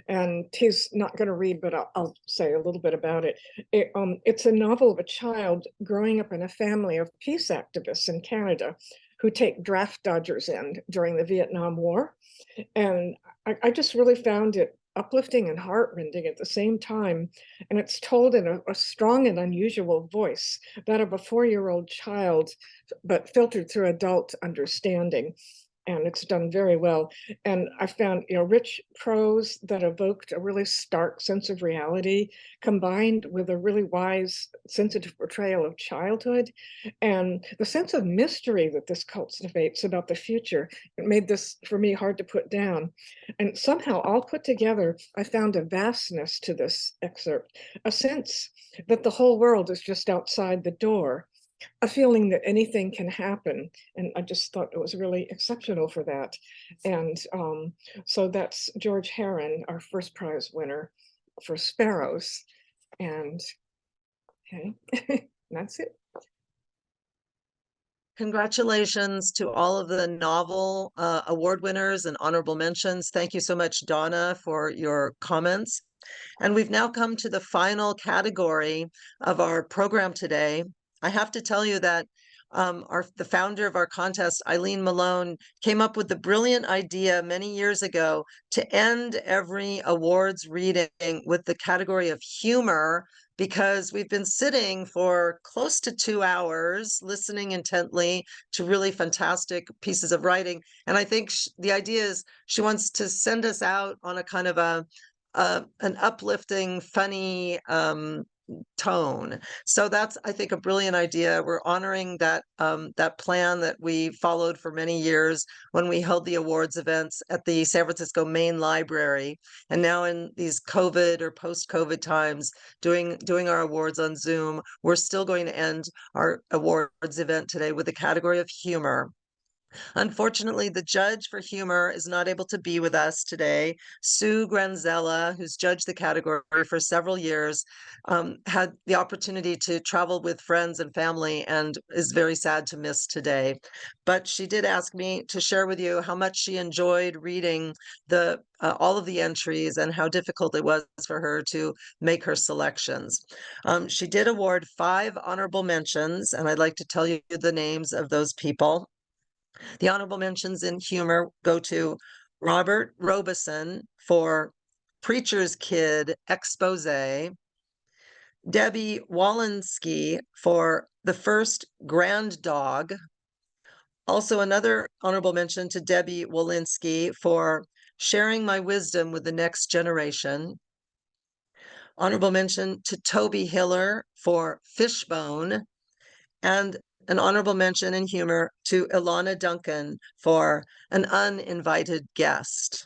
And he's not going to read, but I'll say a little bit about it. It's a novel of a child growing up in a family of peace activists in Canada who take draft dodgers in during the Vietnam War. And I just really found it uplifting and heartrending at the same time. And it's told in a strong and unusual voice, that of a 4-year-old child, but filtered through adult understanding. And it's done very well. And I found, rich prose that evoked a really stark sense of reality, combined with a really wise, sensitive portrayal of childhood, and the sense of mystery that this cultivates about the future. It made this, for me, hard to put down. And somehow, all put together, I found a vastness to this excerpt, a sense that the whole world is just outside the door, a feeling that anything can happen. And I just thought it was really exceptional for that. And so that's George Heron, our first prize winner for Sparrows. And okay, that's it. Congratulations to all of the novel award winners and honorable mentions. Thank you so much, Donna, for your comments. And we've now come to the final category of our program today. I have to tell you that the founder of our contest, Eileen Malone, came up with the brilliant idea many years ago to end every awards reading with the category of humor, because we've been sitting for close to 2 hours listening intently to really fantastic pieces of writing. And I think the idea is she wants to send us out on a kind of an uplifting, funny tone. So that's, I think, a brilliant idea. We're honoring that that plan that we followed for many years when we held the awards events at the San Francisco Main Library, and now in these COVID or post-COVID times, doing our awards on Zoom. We're still going to end our awards event today with the category of humor. Unfortunately, the judge for humor is not able to be with us today. Sue Granzella, who's judged the category for several years, had the opportunity to travel with friends and family and is very sad to miss today. But she did ask me to share with you how much she enjoyed reading all of the entries and how difficult it was for her to make her selections. She did award 5 honorable mentions, and I'd like to tell you the names of those people. The honorable mentions in humor go to Robert Robeson for Preacher's Kid Expose, Debbie Walensky for The First Grand Dog. Also, another honorable mention to Debbie Walensky for Sharing My Wisdom with the Next Generation. Honorable mention to Toby Hiller for Fishbone, and an honorable mention in humor to Ilana Duncan for An Uninvited Guest.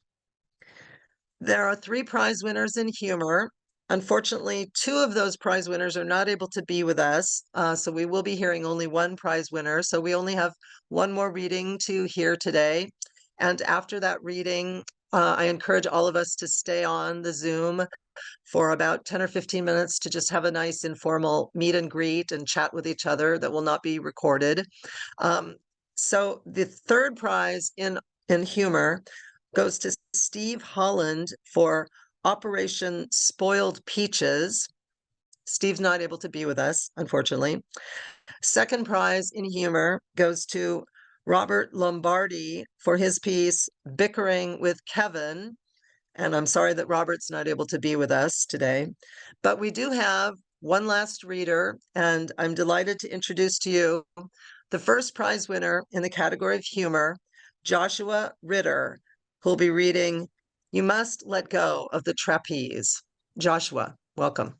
There are 3 prize winners in humor. Unfortunately, 2 of those prize winners are not able to be with us, so we will be hearing only 1 prize winner. So we only have 1 more reading to hear today. And after that reading, I encourage all of us to stay on the Zoom for about 10 or 15 minutes to just have a nice informal meet and greet and chat with each other that will not be recorded. So the 3rd prize in humor goes to Steve Holland for Operation Spoiled Peaches. Steve's not able to be with us, unfortunately. 2nd prize in humor goes to Robert Lombardi for his piece Bickering with Kevin. And I'm sorry that Robert's not able to be with us today. But we do have one last reader, and I'm delighted to introduce to you the first prize winner in the category of humor, Joshua Ritter, who'll be reading You Must Let Go of the Trapeze. Joshua, welcome.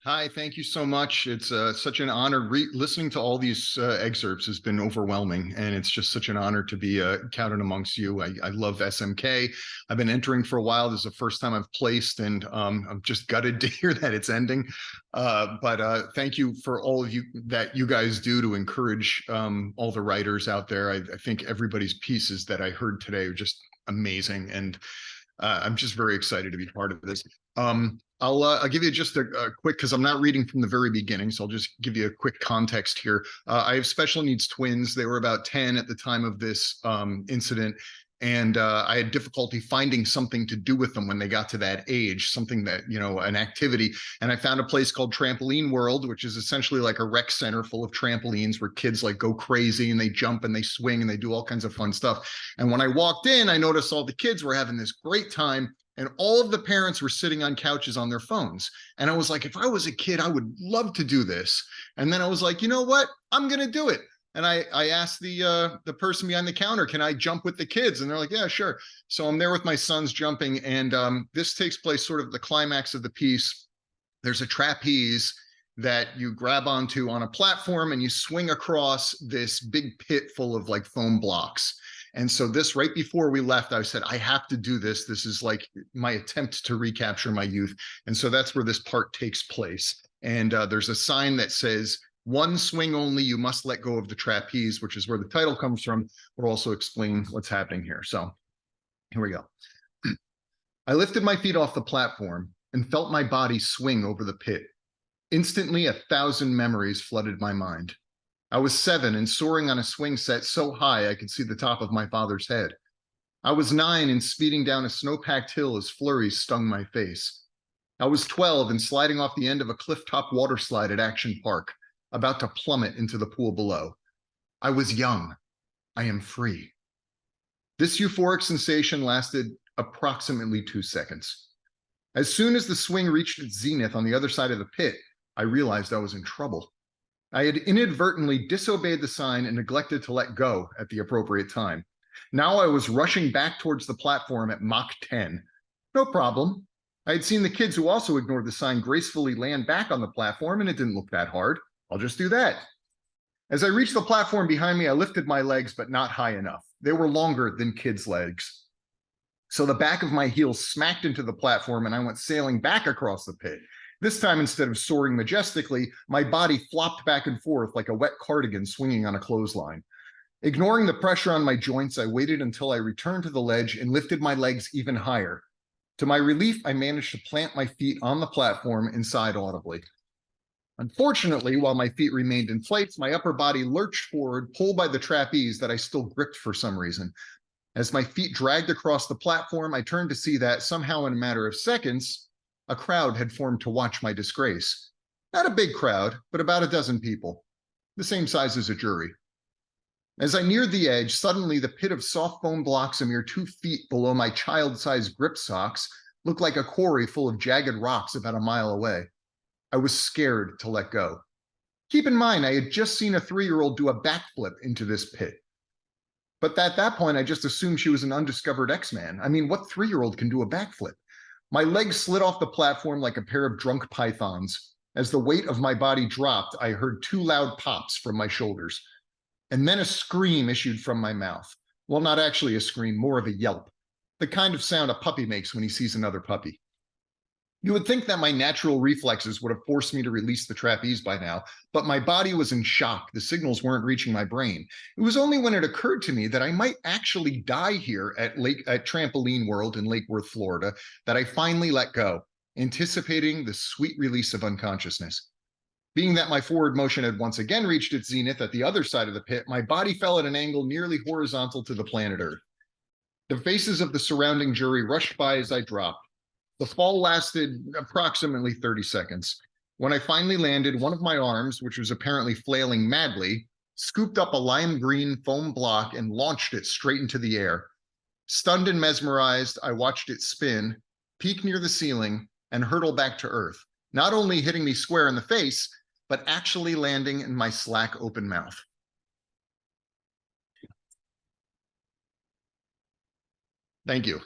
Hi, thank you so much. It's such an honor. Listening to all these excerpts has been overwhelming, and it's just such an honor to be counted amongst you. I love SMK. I've been entering for a while. This is the first time I've placed, and I'm just gutted to hear that it's ending. But thank you for all of you that you guys do to encourage all the writers out there. I think everybody's pieces that I heard today are just amazing, and I'm just very excited to be part of this. I'll give you just a quick, because I'm not reading from the very beginning, so I'll just give you a quick context here. I have special needs twins. They were about 10 at the time of this incident, and I had difficulty finding something to do with them when they got to that age, something that, an activity. And I found a place called Trampoline World, which is essentially like a rec center full of trampolines where kids like go crazy and they jump and they swing and they do all kinds of fun stuff. And when I walked in, I noticed all the kids were having this great time, and all of the parents were sitting on couches on their phones. And I was like, if I was a kid, I would love to do this. And then I was like, you know what? I'm going to do it. And I asked the person behind the counter, can I jump with the kids? And they're like, yeah, sure. So I'm there with my sons jumping. And this takes place sort of the climax of the piece. There's a trapeze that you grab onto on a platform and you swing across this big pit full of like foam blocks. And so this, right before we left, I said, I have to do this. This is like my attempt to recapture my youth. And so that's where this part takes place. And there's a sign that says, 1 swing only, you must let go of the trapeze, which is where the title comes from. We'll also explain what's happening here. So here we go. I lifted my feet off the platform and felt my body swing over the pit. Instantly, 1,000 memories flooded my mind. I was 7 and soaring on a swing set so high I could see the top of my father's head. I was 9 and speeding down a snow-packed hill as flurries stung my face. I was 12 and sliding off the end of a cliff-top water slide at Action Park, about to plummet into the pool below. I was young. I am free. This euphoric sensation lasted approximately 2 seconds. As soon as the swing reached its zenith on the other side of the pit, I realized I was in trouble. I had inadvertently disobeyed the sign and neglected to let go at the appropriate time. Now I was rushing back towards the platform at Mach 10. No problem. I had seen the kids who also ignored the sign gracefully land back on the platform, and it didn't look that hard. I'll just do that. As I reached the platform behind me, I lifted my legs, but not high enough. They were longer than kids' legs. So the back of my heels smacked into the platform, and I went sailing back across the pit. This time, instead of soaring majestically, my body flopped back and forth like a wet cardigan swinging on a clothesline. Ignoring the pressure on my joints, I waited until I returned to the ledge and lifted my legs even higher. To my relief, I managed to plant my feet on the platform and sighed audibly. Unfortunately, while my feet remained in place, my upper body lurched forward, pulled by the trapeze that I still gripped for some reason. As my feet dragged across the platform, I turned to see that, somehow in a matter of seconds, a crowd had formed to watch my disgrace. Not a big crowd, but about a dozen people, the same size as a jury. As I neared the edge, suddenly the pit of soft foam blocks a mere 2 feet below my child-sized grip socks looked like a quarry full of jagged rocks about a mile away. I was scared to let go. Keep in mind, I had just seen a 3-year-old do a backflip into this pit. But at that point, I just assumed she was an undiscovered X-Man. I mean, what 3-year-old can do a backflip? My legs slid off the platform like a pair of drunk pythons. As the weight of my body dropped, I heard 2 loud pops from my shoulders. And then a scream issued from my mouth. Well, not actually a scream, more of a yelp. The kind of sound a puppy makes when he sees another puppy. You would think that my natural reflexes would have forced me to release the trapeze by now, but my body was in shock. The signals weren't reaching my brain. It was only when it occurred to me that I might actually die here at Trampoline World in Lake Worth, Florida, that I finally let go, anticipating the sweet release of unconsciousness. Being that my forward motion had once again reached its zenith at the other side of the pit, my body fell at an angle nearly horizontal to the planet Earth. The faces of the surrounding jury rushed by as I dropped. The fall lasted approximately 30 seconds. When I finally landed, one of my arms, which was apparently flailing madly, scooped up a lime green foam block and launched it straight into the air. Stunned and mesmerized, I watched it spin, peak near the ceiling, and hurtle back to Earth, not only hitting me square in the face, but actually landing in my slack open mouth. Thank you.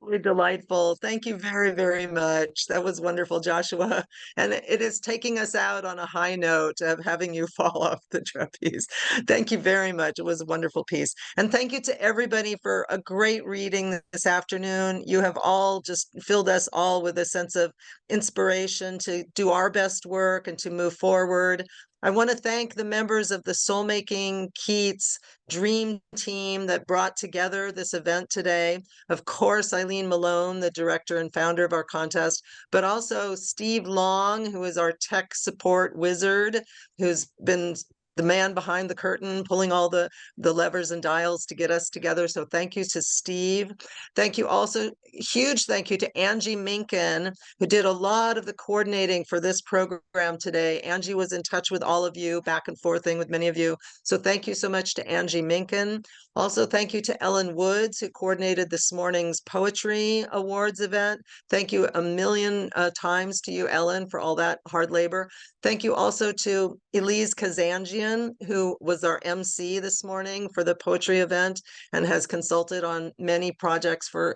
Really delightful. Thank you very, very much. That was wonderful, Joshua. And it is taking us out on a high note of having you fall off the trapeze. Thank you very much. It was a wonderful piece. And thank you to everybody for a great reading this afternoon. You have all just filled us all with a sense of inspiration to do our best work and to move forward. I want to thank the members of the Soul-Making Keats Dream Team that brought together this event today. Of course, Eileen Malone, the director and founder of our contest, but also Steve Long, who is our tech support wizard, who's been the man behind the curtain, pulling all the levers and dials to get us together. So thank you to Steve. Thank you also, huge thank you to Angie Minkin, who did a lot of the coordinating for this program today. Angie was in touch with all of you, back and forthing with many of you. So thank you so much to Angie Minkin. Also, thank you to Ellen Woods, who coordinated this morning's Poetry Awards event. Thank you a million times to you, Ellen, for all that hard labor. Thank you also to Elise Kazanjian, who was our MC this morning for the poetry event and has consulted on many projects for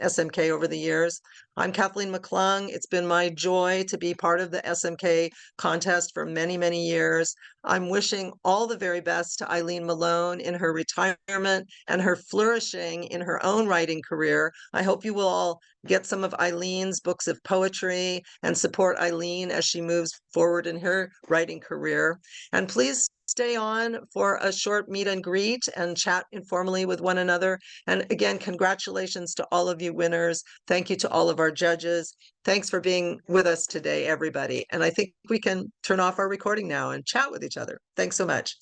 SMK over the years. I'm Kathleen McClung. It's been my joy to be part of the SMK contest for many, many years. I'm wishing all the very best to Eileen Malone in her retirement and her flourishing in her own writing career. I hope you will all get some of Eileen's books of poetry and support Eileen as she moves forward in her writing career. And please stay on for a short meet and greet and chat informally with one another. And again, congratulations to all of you winners. Thank you to all of our judges. Thanks for being with us today, everybody. And I think we can turn off our recording now and chat with each other. Thanks so much.